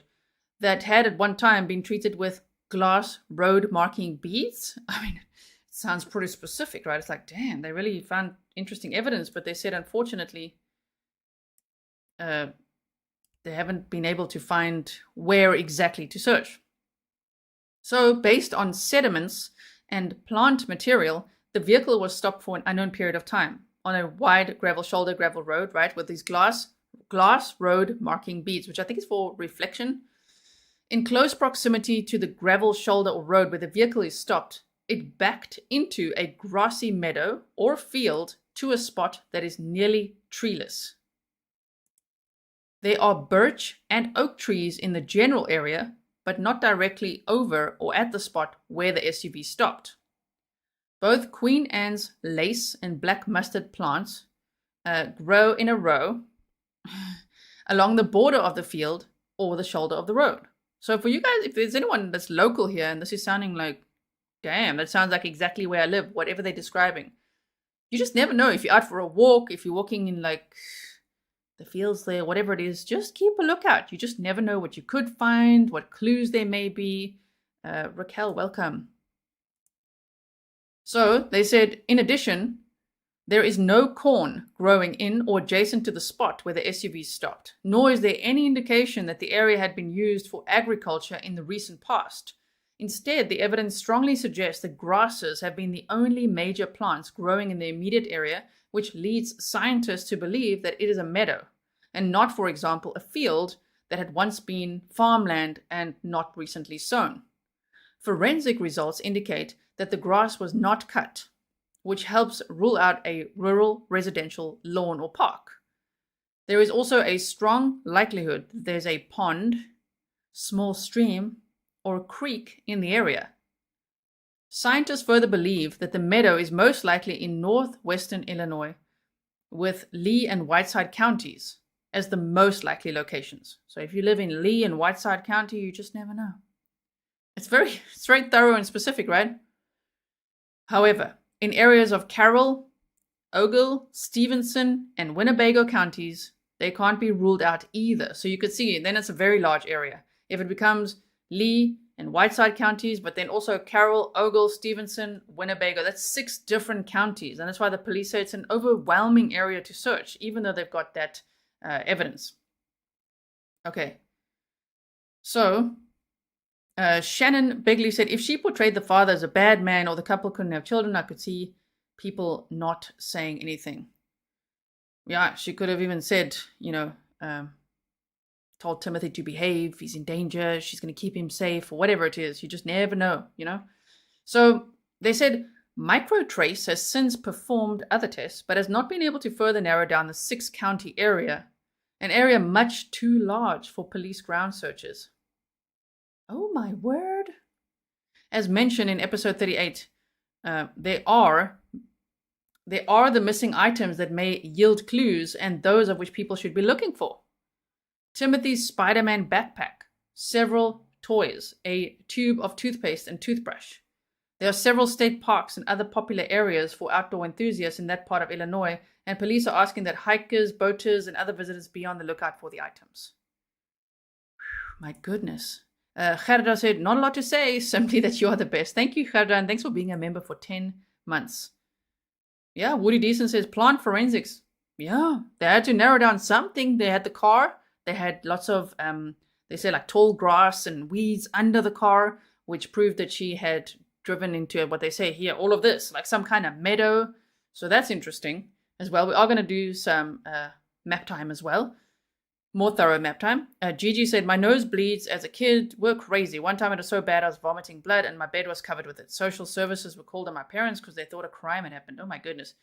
that had at one time been treated with glass road marking beads. I mean, it sounds pretty specific, right? It's like, damn, they really found interesting evidence, but they said, unfortunately, they haven't been able to find where exactly to search. So, based on sediments and plant material, the vehicle was stopped for an unknown period of time on a wide gravel road, right, with these glass road marking beads, which I think is for reflection. In close proximity to the gravel shoulder or road where the vehicle is stopped, it backed into a grassy meadow or field to a spot that is nearly treeless. There are birch and oak trees in the general area, but not directly over or at the spot where the SUV stopped. Both Queen Anne's lace and black mustard plants grow in a row along the border of the field or the shoulder of the road. So for you guys, if there's anyone that's local here and this is sounding like, damn, that sounds like exactly where I live, whatever they're describing. You just never know. If you're out for a walk, if you're walking in like the fields there, whatever it is, just keep a lookout. You just never know what you could find, what clues there may be. Raquel, welcome. So they said, in addition, There is no corn growing in or adjacent to the spot where the SUV stopped, nor is there any indication that the area had been used for agriculture in the recent past. Instead, the evidence strongly suggests that grasses have been the only major plants growing in the immediate area, which leads scientists to believe that it is a meadow, and not, for example, a field that had once been farmland and not recently sown. Forensic results indicate that the grass was not cut, which helps rule out a rural residential lawn or park. There is also a strong likelihood that there's a pond, small stream, or a creek in the area. Scientists further believe that the meadow is most likely in northwestern Illinois, with Lee and Whiteside counties as the most likely locations. So if you live in Lee and Whiteside County, you just never know. It's very thorough and specific, right? However, in areas of Carroll, Ogle, Stevenson, and Winnebago counties, they can't be ruled out either. So you could see, then it's a very large area. If it becomes Lee and Whiteside counties, but then also Carroll, Ogle, Stevenson, Winnebago, that's 6 different counties. And that's why the police say it's an overwhelming area to search, even though they've got that evidence. Okay. So Shannon Begley said, if she portrayed the father as a bad man or the couple couldn't have children, I could see people not saying anything. Yeah, she could have even said, told Timothy to behave, he's in danger, she's going to keep him safe, or whatever it is. You just never know, So they said Microtrace has since performed other tests, but has not been able to further narrow down the 6-county area, an area much too large for police ground searches. Oh my word. As mentioned in episode 38, there are the missing items that may yield clues and those of which people should be looking for. Timothy's Spider-Man backpack, several toys, a tube of toothpaste and toothbrush. There are several state parks and other popular areas for outdoor enthusiasts in that part of Illinois, and police are asking that hikers, boaters, and other visitors be on the lookout for the items. Whew, my goodness. Gerda said, not a lot to say, simply that you are the best. Thank you, Gerda, and thanks for being a member for 10 months. Yeah, Woody Deason says, plant forensics. Yeah, they had to narrow down something. They had the car. They had lots of, they say like tall grass and weeds under the car, which proved that she had driven into what they say here, all of this, like some kind of meadow. So that's interesting as well. We are going to do some map time as well. More thorough map time. Gigi said, my nose bleeds as a kid were crazy. One time it was so bad I was vomiting blood and my bed was covered with it. Social services were called on my parents because they thought a crime had happened. Oh my goodness.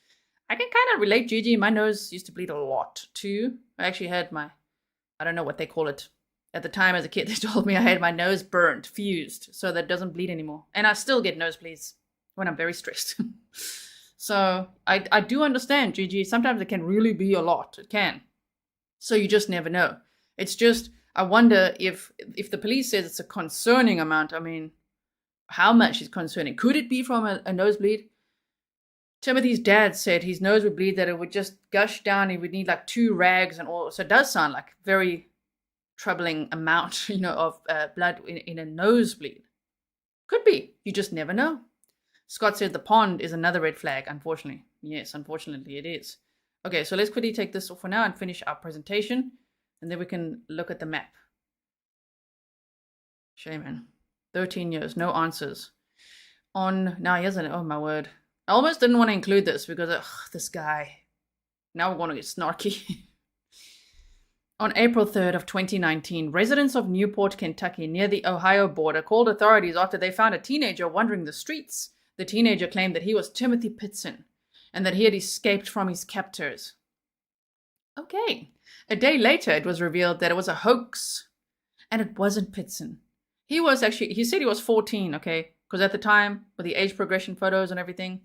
I can kind of relate, Gigi. My nose used to bleed a lot too. I actually had I don't know what they call it. At the time as a kid, they told me I had my nose burnt, fused, so that it doesn't bleed anymore. And I still get nosebleeds when I'm very stressed. So I do understand, Gigi. Sometimes it can really be a lot. It can. So you just never know. It's just, I wonder if the police says it's a concerning amount, I mean, how much is concerning? Could it be from a nosebleed? Timothy's dad said his nose would bleed, that it would just gush down. He would need like 2 rags and all. So it does sound like very troubling amount, of blood in a nosebleed. Could be. You just never know. Scott said the pond is another red flag, unfortunately. Yes, unfortunately it is. Okay, so let's quickly take this off for now and finish our presentation, and then we can look at the map. Shame, man. 13 years, no answers. Now here's oh my word. I almost didn't want to include this because, this guy. Now we're going to get snarky. On April 3rd of 2019, residents of Newport, Kentucky, near the Ohio border, called authorities after they found a teenager wandering the streets. The teenager claimed that he was Timmothy Pitzen and that he had escaped from his captors. Okay. A day later, it was revealed that it was a hoax, and it wasn't Pitzen. He said he was 14, okay? Because at the time, with the age progression photos and everything,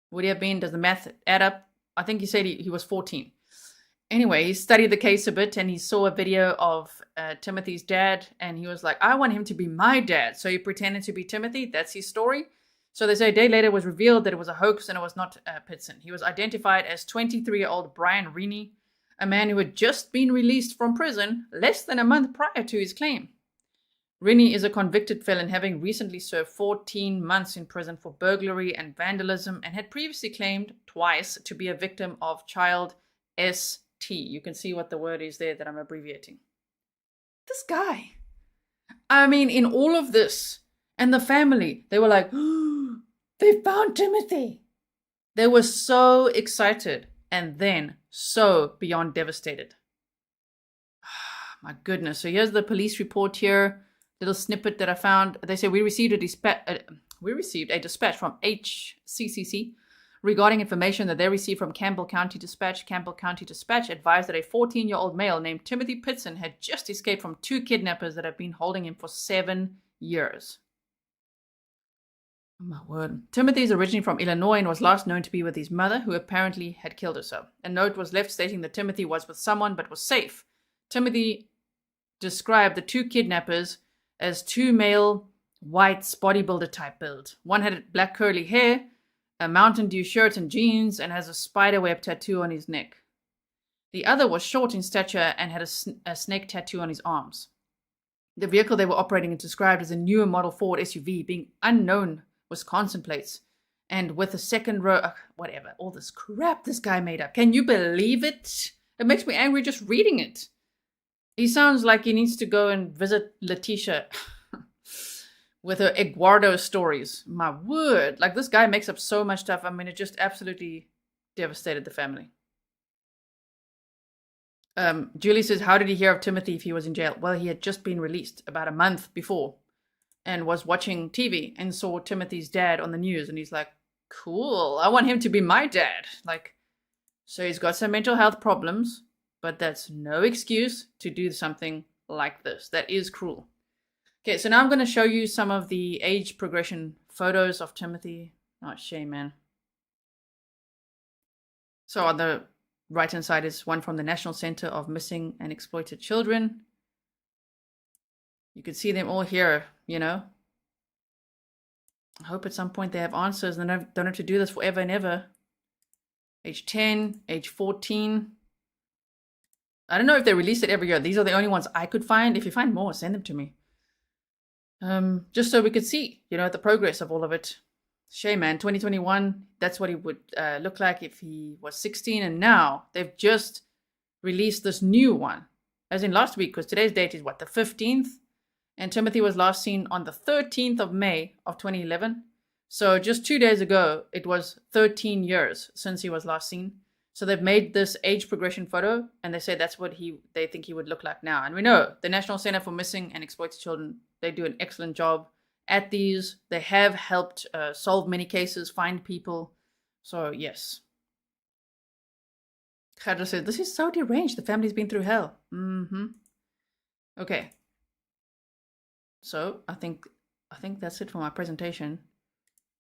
would he have been? Does the math add up? I think he said he was 14. Anyway, he studied the case a bit and he saw a video of Timothy's dad and he was like, I want him to be my dad. So he pretended to be Timothy. That's his story. So they say a day later it was revealed that it was a hoax and it was not Pitzen. He was identified as 23-year-old Brian Rennie, a man who had just been released from prison less than a month prior to his claim. Rini is a convicted felon, having recently served 14 months in prison for burglary and vandalism, and had previously claimed twice to be a victim of child ST. You can see what the word is there that I'm abbreviating. This guy. I mean, in all of this, and the family, they were like, oh, they found Timothy. They were so excited and then so beyond devastated. My goodness. So here's the police report here. Little snippet that I found. They say we received a dispatch from HCCC regarding information that they received from Campbell County Dispatch. Campbell County Dispatch advised that a 14-year-old male named Timmothy Pitzen had just escaped from 2 kidnappers that have been holding him for 7 years. Oh my word. Timothy is originally from Illinois and was last known to be with his mother, who apparently had killed herself. A note was left stating that Timothy was with someone but was safe. Timothy described the 2 kidnappers as 2 male whites bodybuilder type build. One had black curly hair, a Mountain Dew shirt and jeans, and has a spiderweb tattoo on his neck. The other was short in stature and had a snake tattoo on his arms. The vehicle they were operating is described as a newer model Ford SUV, being unknown Wisconsin plates, and with a second row, whatever, all this crap this guy made up. Can you believe it? It makes me angry just reading it. He sounds like he needs to go and visit Letitia with her Eduardo stories. My word. Like, this guy makes up so much stuff. I mean, it just absolutely devastated the family. Julie says, how did he hear of Timothy if he was in jail? Well, he had just been released about a month before and was watching TV and saw Timothy's dad on the news. And he's like, cool, I want him to be my dad. Like, so he's got some mental health problems. But that's no excuse to do something like this. That is cruel. Okay, so now I'm going to show you some of the age progression photos of Timothy. Oh, shame, man. So on the right-hand side is one from the National Center of Missing and Exploited Children. You can see them all here, you know. I hope at some point they have answers and they don't have to do this forever and ever. Age 10, age 14. I don't know if they release it every year. These are the only ones I could find. If you find more, send them to me. Just so we could see, you know, the progress of all of it. Shame, man. 2021, that's what he would look like if he was 16. And now they've just released this new one. As in last week, because today's date is what, the 15th? And Timothy was last seen on the 13th of May of 2011. So just 2 days ago, it was 13 years since he was last seen. So they've made this age progression photo, and they say that's what they think he would look like now. And we know the National Center for Missing and Exploited Children, they do an excellent job at these. They have helped solve many cases, find people. So yes. Khadra says, this is so deranged. The family's been through hell. Okay. So I think that's it for my presentation.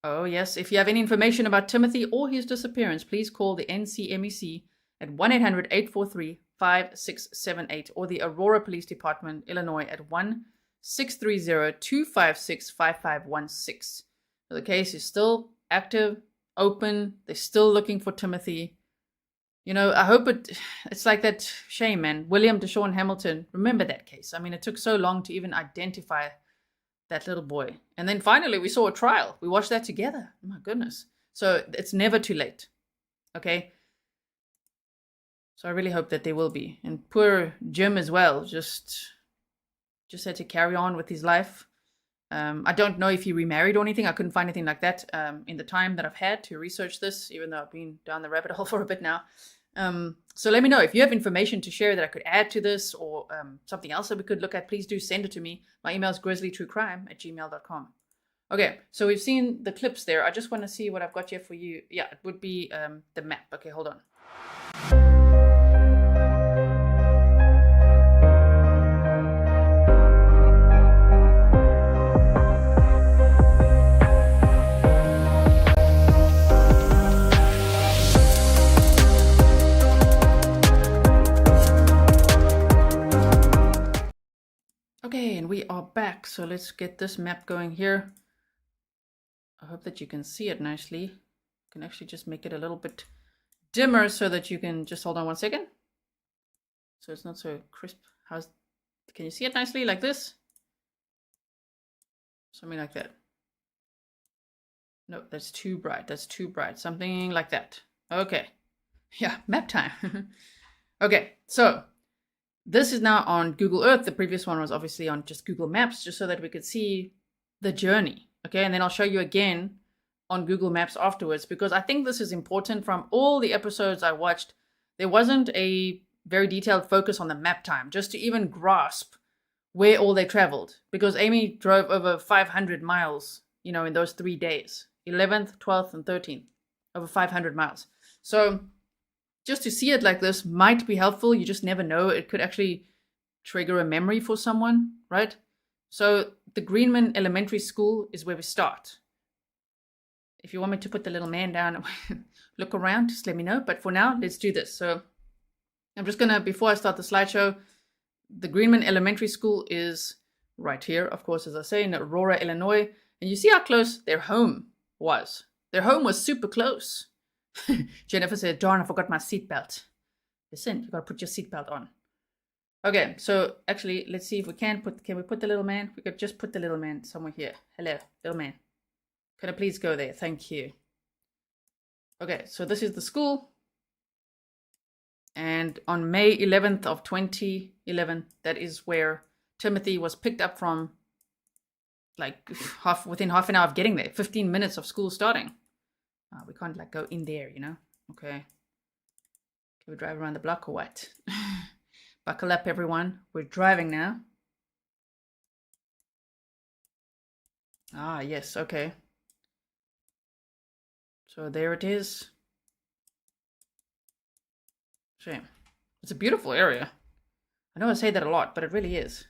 Oh, yes. If you have any information about Timothy or his disappearance, please call the NCMEC at 1-800-843-5678 or the Aurora Police Department, Illinois at 1-630-256-5516. So the case is still active, open. They're still looking for Timothy. You know, I hope it's like that shame, man. William Deshaun Hamilton. Remember that case? I mean, it took so long to even identify that little boy. And then finally we saw a trial. We watched that together. Oh my goodness. So it's never too late. Okay. So I really hope that there will be. And poor Jim as well. Just had to carry on with his life. I don't know if he remarried or anything. I couldn't find anything like that in the time that I've had to research this, even though I've been down the rabbit hole for a bit now. So let me know if you have information to share that I could add to this or something else that we could look at. Please do send it to me. My email is grizzlytruecrime@gmail.com. Okay, so we've seen the clips there. I just want to see what I've got here for you. Yeah, it would be the map. Okay, hold on. Okay, and we are back. So let's get this map going here. I hope that you can see it nicely. I can actually just make it a little bit dimmer so that you can just hold on 1 second. So it's not so crisp. Can you see it nicely like this? Something like that. No, that's too bright. That's too bright. Something like that. Okay. Yeah, map time. Okay, so this is now on Google Earth. The previous one was obviously on just Google Maps, just so that we could see the journey. Okay, and then I'll show you again on Google Maps afterwards, because I think this is important. From all the episodes I watched, there wasn't a very detailed focus on the map time, just to even grasp where all they traveled. Because Amy drove over 500 miles, you know, in those 3 days. 11th, 12th, and 13th. Over 500 miles. So just to see it like this might be helpful. You just never know. It could actually trigger a memory for someone, right? So the Greenman Elementary School is where we start. If you want me to put the little man down, look around, just let me know. But for now, let's do this. So I'm just going to, before I start the slideshow, the Greenman Elementary School is right here, of course, as I say, in Aurora, Illinois. And you see how close their home was. Their home was super close. Jennifer said, darn, I forgot my seatbelt. Listen, you got to put your seatbelt on. Okay, so actually, let's see if we can we put the little man? We could just put the little man somewhere here. Hello, little man. Can I please go there? Thank you. Okay, so this is the school. And on May 11th of 2011, that is where Timothy was picked up from, like within half an hour of getting there. 15 minutes of school starting. We can't like go in there, you know? Okay. Can we drive around the block or what? Buckle up, everyone. We're driving now. Ah, yes, okay. So there it is. Shame. It's a beautiful area. I know I say that a lot, but it really is.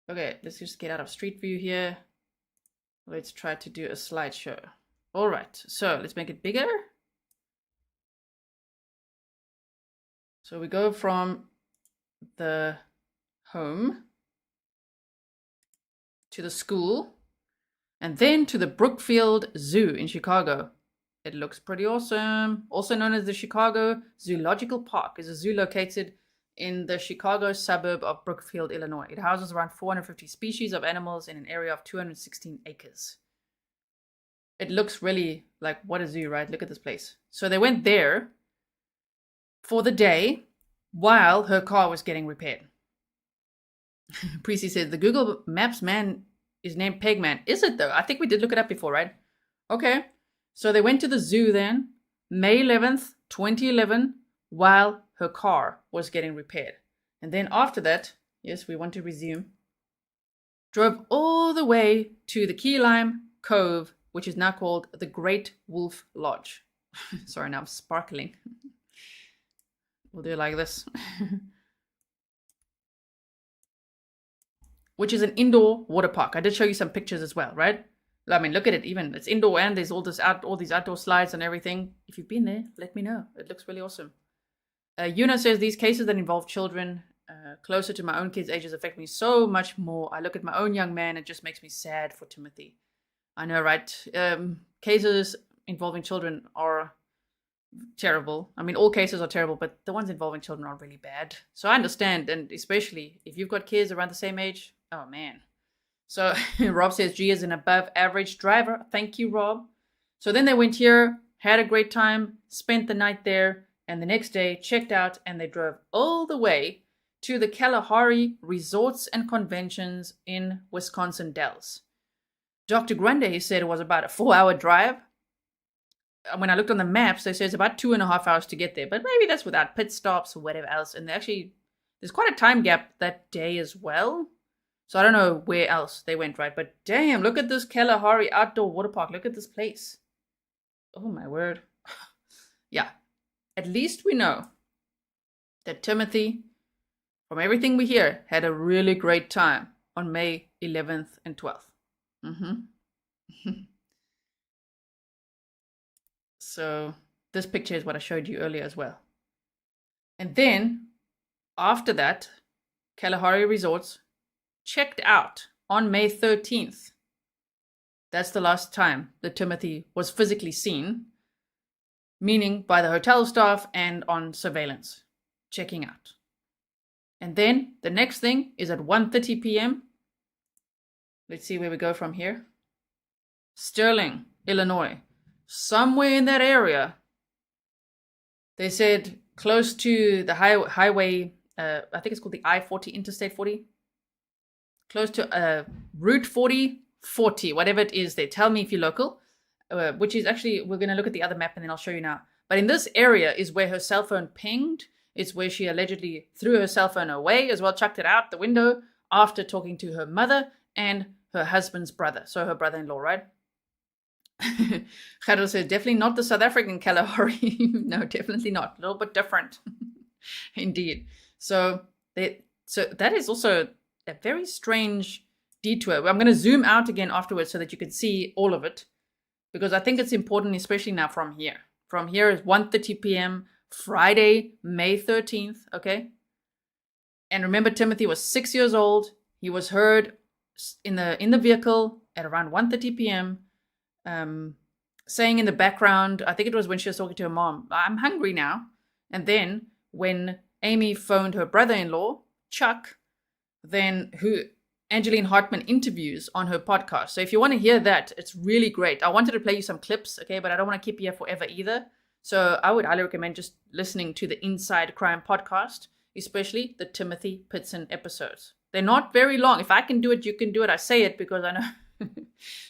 Okay, let's just get out of street view here. Let's try to do a slideshow. All right, so let's make it bigger. So we go from the home to the school and then to the Brookfield Zoo in Chicago. It looks pretty awesome. Also known as the Chicago Zoological Park, is a zoo located in the Chicago suburb of Brookfield, Illinois. It houses around 450 species of animals in an area of 216 acres. It looks really like what a zoo, right? Look at this place. So they went there for the day while her car was getting repaired. Precy said, the Google Maps man is named Pegman. Is it though? I think we did look it up before, right? Okay. So they went to the zoo then, May 11th, 2011, while her car was getting repaired. And then after that, yes, we want to resume, drove all the way to the Keylime Cove, which is now called the Great Wolf Lodge. Sorry, now I'm sparkling. We'll do it like this. Which is an indoor water park. I did show you some pictures as well, right? I mean, look at it, even. It's indoor and there's all these outdoor slides and everything. If you've been there, let me know. It looks really awesome. Yuna says, these cases that involve children closer to my own kids' ages affect me so much more. I look at my own young man, it just makes me sad for Timothy. I know, right? Cases involving children are terrible. I mean, all cases are terrible, but the ones involving children are really bad. So I understand, and especially if you've got kids around the same age, oh man. So Rob says, G is an above average driver. Thank you, Rob. So then they went here, had a great time, spent the night there, and the next day checked out, and they drove all the way to the Kalahari Resorts and Conventions in Wisconsin Dells. Dr. Grundy said it was about a 4-hour drive. When I looked on the maps, they say it's about 2.5 hours to get there, but maybe that's without pit stops or whatever else. And there's quite a time gap that day as well. So I don't know where else they went, right? But damn, look at this Kalahari outdoor water park. Look at this place. Oh my word. Yeah. At least we know that Timothy, from everything we hear, had a really great time on May 11th and 12th. So this picture is what I showed you earlier as well. And then after that, Kalahari Resorts checked out on May 13th. That's the last time that Timothy was physically seen, meaning by the hotel staff and on surveillance, checking out. And then the next thing is at 1:30 p.m. Let's see where we go from here. Sterling, Illinois. Somewhere in that area. They said close to the highway, I think it's called the I-40, Interstate 40. Close to Route 40, whatever it is. They tell me if you're local, which is actually, we're going to look at the other map and then I'll show you now. But in this area is where her cell phone pinged. It's where she allegedly threw her cell phone away as well, chucked it out the window after talking to her mother and her husband's brother. So her brother-in-law, right? Gerald says, definitely not the South African Kalahari. No, definitely not. A little bit different. Indeed. So that is also a very strange detour. I'm going to zoom out again afterwards so that you can see all of it, because I think it's important, especially now from here. From here is 1:30 p.m. Friday, May 13th, okay? And remember, Timothy was 6 years old. He was heard in the vehicle at around 1:30 p.m. Saying in the background, I think it was when she was talking to her mom, I'm hungry now. And then when Amy phoned her brother-in-law, Chuck, then who Angeline Hartman interviews on her podcast. So if you want to hear that, it's really great. I wanted to play you some clips, okay, but I don't want to keep you here forever either. So I would highly recommend just listening to the Inside Crime podcast, especially the Timmothy Pitzen episodes. They're not very long. If I can do it, you can do it. I say it because I know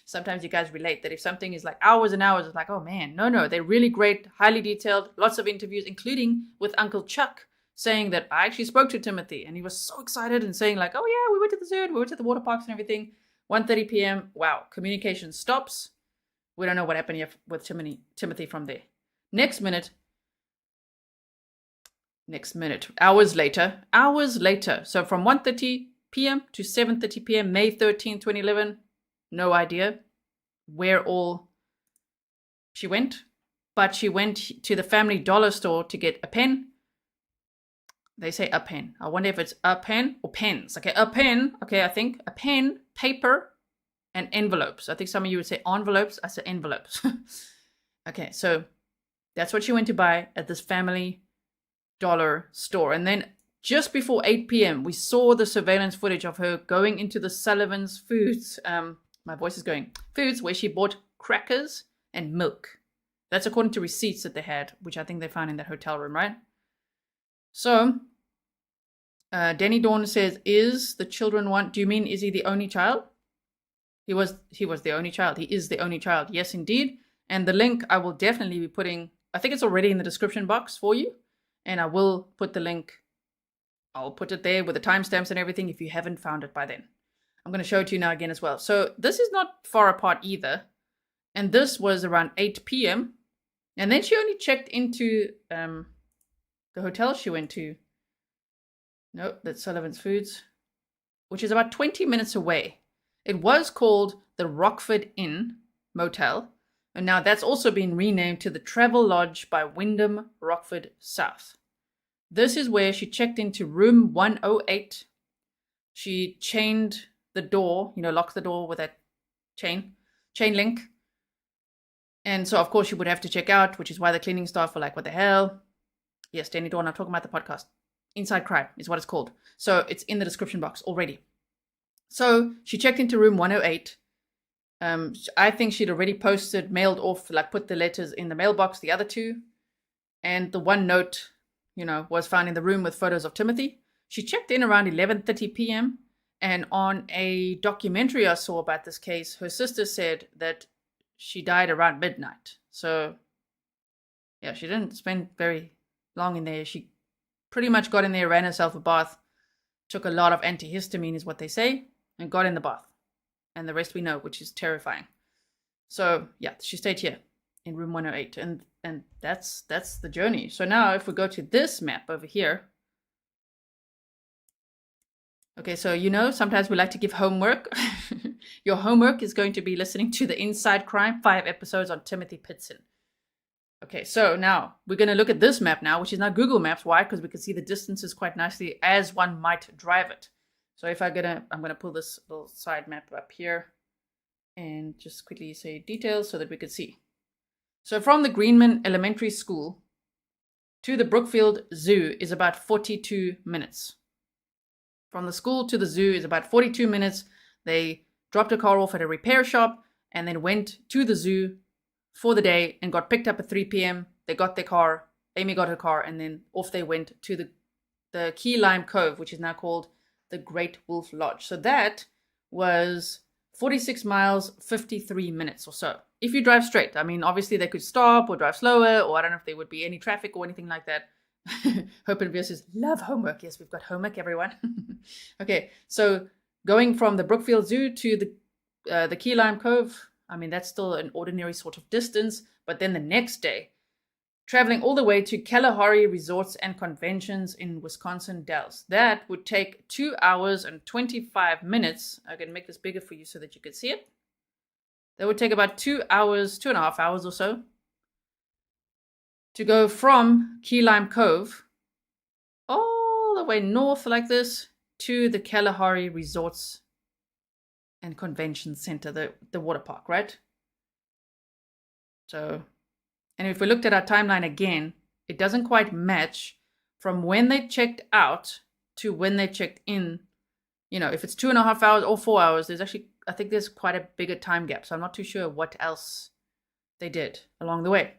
sometimes you guys relate that if something is like hours and hours, it's like, oh man, no, they're really great, highly detailed, lots of interviews, including with Uncle Chuck, saying that I actually spoke to Timothy and he was so excited and saying like, oh yeah, we went to the zoo, we went to the water parks and everything. 1:30 p.m. Wow, communication stops. We don't know what happened yet with Timothy from there. Next minute, hours later. So from 1:30 p.m. to 7:30 p.m., May 13, 2011, no idea where all she went, but she went to the Family Dollar store to get a pen. They say a pen. I wonder if it's a pen or pens. Okay, a pen. Okay, I think a pen, paper, and envelopes. I think some of you would say envelopes. I say envelopes. Okay, so that's what she went to buy at this Family Dollar store. And then just before 8 p.m., we saw the surveillance footage of her going into the Sullivan's Foods. My voice is going. Foods, where she bought crackers and milk. That's according to receipts that they had, which I think they found in that hotel room, right? So, Denny Dawn says, is the children one? Do you mean, is he the only child? He was the only child. He is the only child. Yes, indeed. And the link I will definitely be putting, I think it's already in the description box for you. And I will put the link, I'll put it there with the timestamps and everything if you haven't found it by then. I'm going to show it to you now again as well. So this is not far apart either. And this was around 8 p.m. And then she only checked into the hotel she went to. Nope, that's Sullivan's Foods, which is about 20 minutes away. It was called the Rockford Inn Motel. And now that's also been renamed to the Travel Lodge by Wyndham Rockford South. This is where she checked into room 108. She chained the door, locked the door with that chain link. And so, of course, she would have to check out, which is why the cleaning staff were like, what the hell? Yes, Danny Dawn, I'm talking about the podcast. Inside Crime is what it's called. So it's in the description box already. So she checked into room 108. I think she'd already mailed off, put the letters in the mailbox, the other two. And the one note, was found in the room with photos of Timothy. She checked in around 11:30 p.m. And on a documentary I saw about this case, her sister said that she died around midnight. So, yeah, she didn't spend very long in there. She pretty much got in there, ran herself a bath, took a lot of antihistamine is what they say, and got in the bath. And the rest we know, which is terrifying. So, yeah, she stayed here in room 108. And that's the journey. So now if we go to this map over here. Okay, so sometimes we like to give homework. Your homework is going to be listening to the Inside Crime 5 episodes on Timmothy Pitzen. Okay, so now we're going to look at this map now, which is now Google Maps. Why? Because we can see the distances quite nicely as one might drive it. So if I'm going to pull this little side map up here and just quickly say details so that we could see. So from the Greenman Elementary School to the Brookfield Zoo is about 42 minutes. From the school to the zoo is about 42 minutes. They dropped her car off at a repair shop, and then went to the zoo for the day and got picked up at 3 p.m. They got their car, Amy got her car, and then off they went to the Keylime Cove, which is now called the Great Wolf Lodge. So that was 46 miles, 53 minutes or so. If you drive straight, I mean, obviously they could stop or drive slower, or I don't know if there would be any traffic or anything like that. Hope and Beer says, love homework. Yes, we've got homework, everyone. Okay, so going from the Brookfield Zoo to the Keylime Cove, I mean, that's still an ordinary sort of distance. But then the next day, traveling all the way to Kalahari Resorts and Conventions in Wisconsin Dells. That would take 2 hours and 25 minutes. I can make this bigger for you so that you can see it. That would take about 2 hours, 2.5 hours or so, to go from Keylime Cove all the way north like this to the Kalahari Resorts and Convention Center, the water park, right? So, and if we looked at our timeline again, it doesn't quite match from when they checked out to when they checked in. You know, if it's 2.5 hours or 4 hours, there's actually, I think there's quite a bigger time gap. So I'm not too sure what else they did along the way.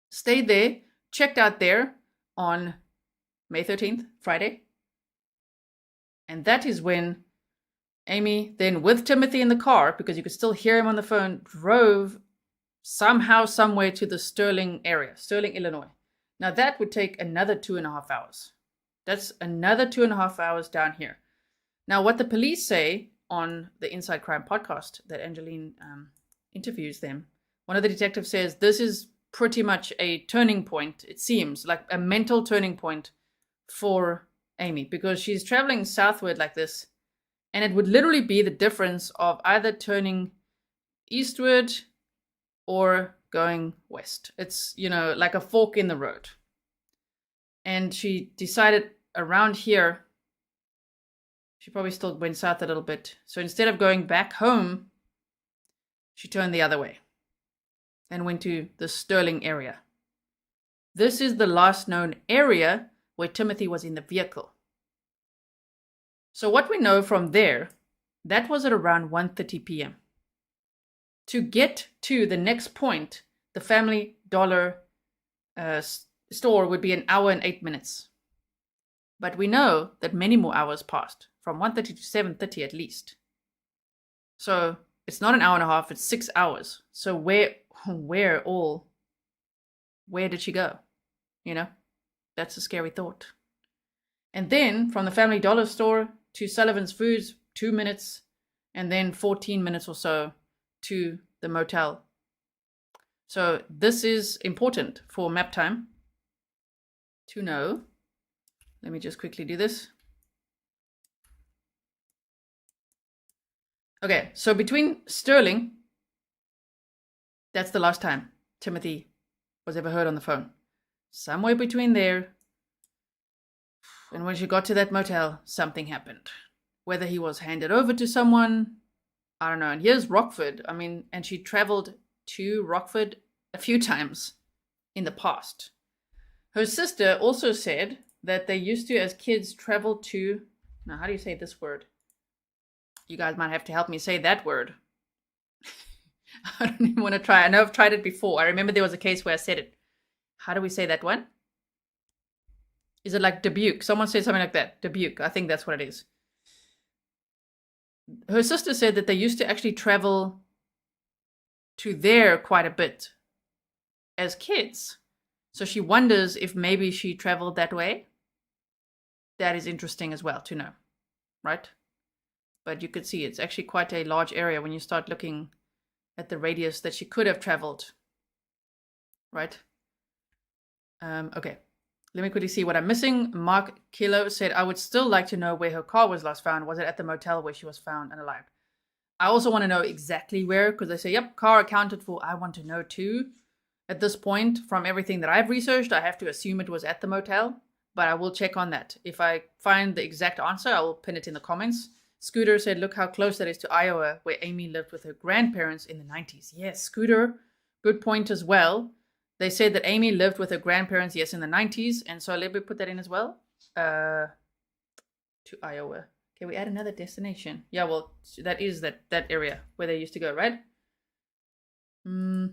Stayed there, checked out there on May 13th, Friday. And that is when Amy, then with Timothy in the car, because you could still hear him on the phone, drove somehow, somewhere to the Sterling area, Sterling, Illinois. Now that would take another 2.5 hours. That's another 2.5 hours down here. Now what the police say on the Inside Crime podcast that Angeline interviews them, one of the detectives says this is pretty much a turning point, it seems, like a mental turning point for Amy, because she's traveling southward like this, and it would literally be the difference of either turning eastward or going west. It's, you know, like a fork in the road. And she decided around here, she probably still went south a little bit. So instead of going back home, she turned the other way and went to the Sterling area. This is the last known area where Timothy was in the vehicle. So what we know from there, that was at around 1:30 p.m. To get to the next point, the Family Dollar store would be 1 hour and 8 minutes. But we know that many more hours passed, from 1:30 to 7:30 at least. So it's not 1 hour and a half, it's 6 hours. So where did she go? You know, that's a scary thought. And then from the Family Dollar store to Sullivan's Foods, 2 minutes, and then 14 minutes or so to the motel. So this is important for map time to know. Let me just quickly do this. Okay, so between Sterling, that's the last time Timothy was ever heard on the phone. Somewhere between there, and when she got to that motel, something happened. Whether he was handed over to someone, I don't know. And here's Rockford. I mean, and she traveled to Rockford a few times in the past. Her sister also said that they used to, as kids, travel to, now how do you say this word? You guys might have to help me say that word. I don't even want to try. I know I've tried it before. I remember there was a case where I said it. How do we say that one? Is it like Dubuque? Someone said something like that. Dubuque. I think that's what it is. Her sister said that they used to actually travel to there quite a bit as kids. So she wonders if maybe she traveled that way. That is interesting as well to know, right? But you could see it's actually quite a large area when you start looking at the radius that she could have traveled, right? Okay. Let me quickly see what I'm missing. Mark Kilo said, I would still like to know where her car was last found. Was it at the motel where she was found and alive? I also want to know exactly where, because they say, yep, car accounted for. I want to know too. At this point, from everything that I've researched, I have to assume it was at the motel, but I will check on that. If I find the exact answer, I will pin it in the comments. Scooter said, look how close that is to Iowa, where Amy lived with her grandparents in the 90s. Yes, Scooter, good point as well. They said that Amy lived with her grandparents, yes, in the 90s. And so let me put that in as well. To Iowa. Okay, we add another destination. Yeah, well, that is that area where they used to go, right? You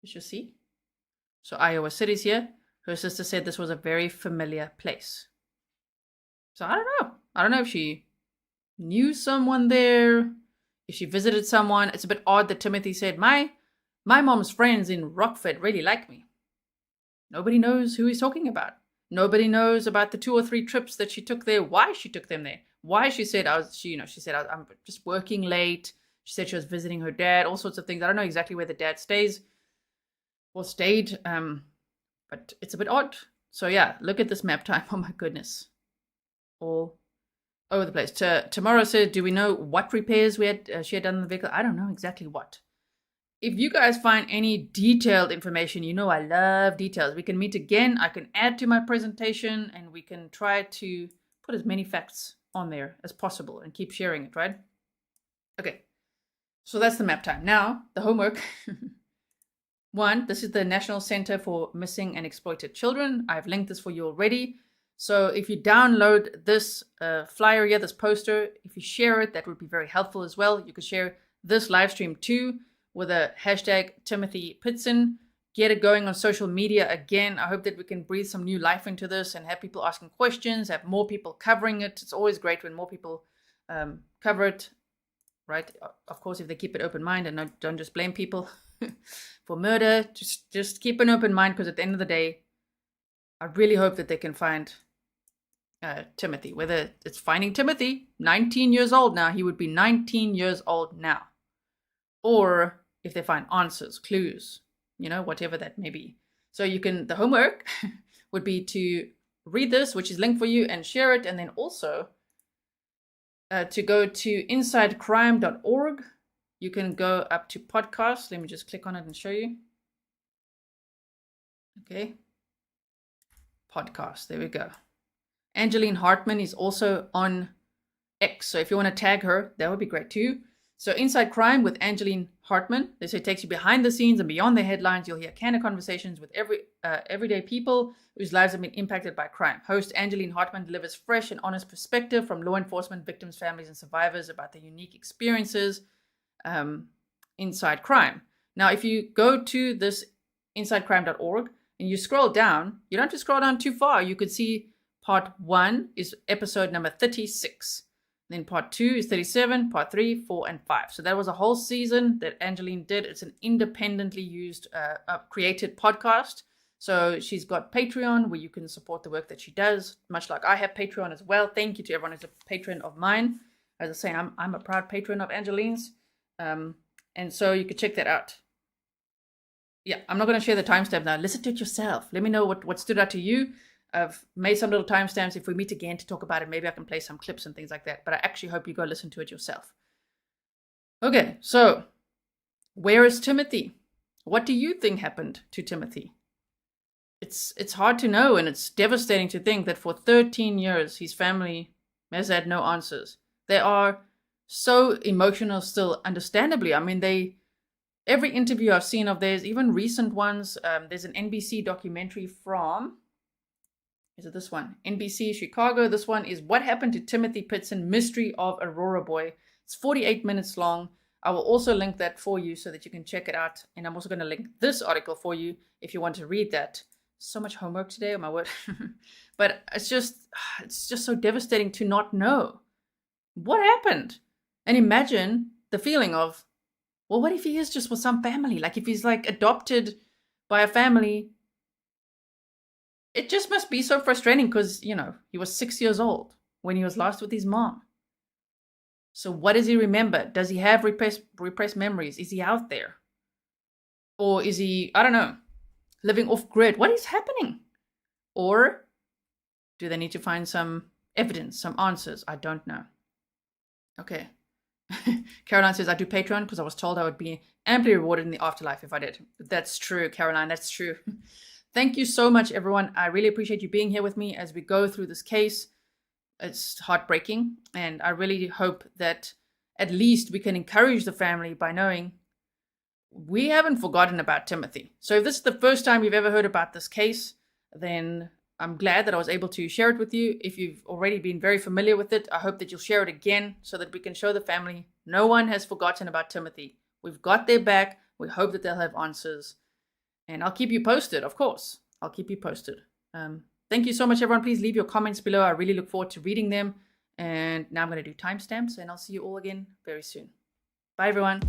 should see. So Iowa City's here. Her sister said this was a very familiar place. So I don't know. I don't know if she knew someone there, if she visited someone. It's a bit odd that Timothy said, my mom's friends in Rockford really like me. Nobody knows who he's talking about. Nobody knows about the 2 or 3 trips that she took there, why she took them there, why she said I'm just working late. She said she was visiting her dad, all sorts of things. I don't know exactly where the dad stays or stayed, but it's a bit odd. So yeah, look at this map time. Oh my goodness. All over the place. Tomorrow said, do we know what repairs she had done in the vehicle? I don't know exactly what. If you guys find any detailed information, you know I love details. We can meet again. I can add to my presentation and we can try to put as many facts on there as possible and keep sharing it, right? Okay, so that's the map time. Now, the homework. 1, this is the National Center for Missing and Exploited Children. I've linked this for you already. So if you download this flyer here, this poster, if you share it, that would be very helpful as well. You could share this live stream too with a hashtag Timmothy Pitzen. Get it going on social media again. I hope that we can breathe some new life into this and have people asking questions, have more people covering it. It's always great when more people cover it, right? Of course, if they keep an open mind and don't just blame people for murder, just keep an open mind, because at the end of the day, I really hope that they can find Timothy. Whether it's finding Timothy, 19 years old now, he would be 19 years old now. Or if they find answers, clues, whatever that may be. So the homework would be to read this, which is linked for you, and share it. And then also to go to insidecrime.org. You can go up to podcasts. Let me just click on it and show you. Okay. Podcast. There we go. Angeline Hartman is also on X. So if you want to tag her, that would be great too. So Inside Crime with Angeline Hartman. They say it takes you behind the scenes and beyond the headlines. You'll hear candid conversations with everyday people whose lives have been impacted by crime. Host Angeline Hartman delivers fresh and honest perspective from law enforcement, victims, families, and survivors about their unique experiences inside crime. Now, if you go to this insidecrime.org and you scroll down, you don't have to scroll down too far. You could see part 1 is episode number 36. Then part 2 is 37, part 3, 4, and 5. So that was a whole season that Angeline did. It's an independently used, created podcast. So she's got Patreon where you can support the work that she does, much like I have Patreon as well. Thank you to everyone who's a patron of mine. As I say, I'm a proud patron of Angeline's. And so you could check that out. Yeah, I'm not going to share the timestamp now. Listen to it yourself. Let me know what stood out to you. I've made some little timestamps. If we meet again to talk about it, maybe I can play some clips and things like that. But I actually hope you go listen to it yourself. Okay, so where is Timothy? What do you think happened to Timothy? It's hard to know, and it's devastating to think that for 13 years, his family has had no answers. They are so emotional still, understandably. I mean, every interview I've seen of theirs, even recent ones, there's an NBC documentary from... Is it this one? NBC Chicago. This one is What Happened to Timmothy Pitzen, Mystery of Aurora Boy. It's 48 minutes long. I will also link that for you so that you can check it out. And I'm also going to link this article for you if you want to read that. So much homework today, oh my word. But it's just so devastating to not know. What happened? And imagine the feeling of, well, what if he is just with some family? Like if he's like adopted by a family. It just must be so frustrating because, he was 6 years old when he was last with his mom. So what does he remember? Does he have repressed memories? Is he out there? Or is he, I don't know, living off grid? What is happening? Or do they need to find some evidence, some answers? I don't know. Okay. Caroline says, I do Patreon because I was told I would be amply rewarded in the afterlife if I did. That's true, Caroline, that's true. Thank you so much, everyone. I really appreciate you being here with me as we go through this case. It's heartbreaking, and I really hope that at least we can encourage the family by knowing we haven't forgotten about Timothy. So if this is the first time you've ever heard about this case, then I'm glad that I was able to share it with you. If you've already been very familiar with it, I hope that you'll share it again so that we can show the family no one has forgotten about Timothy. We've got their back. We hope that they'll have answers. And I'll keep you posted, of course. I'll keep you posted. Thank you so much, everyone. Please leave your comments below. I really look forward to reading them. And now I'm going to do timestamps, and I'll see you all again very soon. Bye, everyone.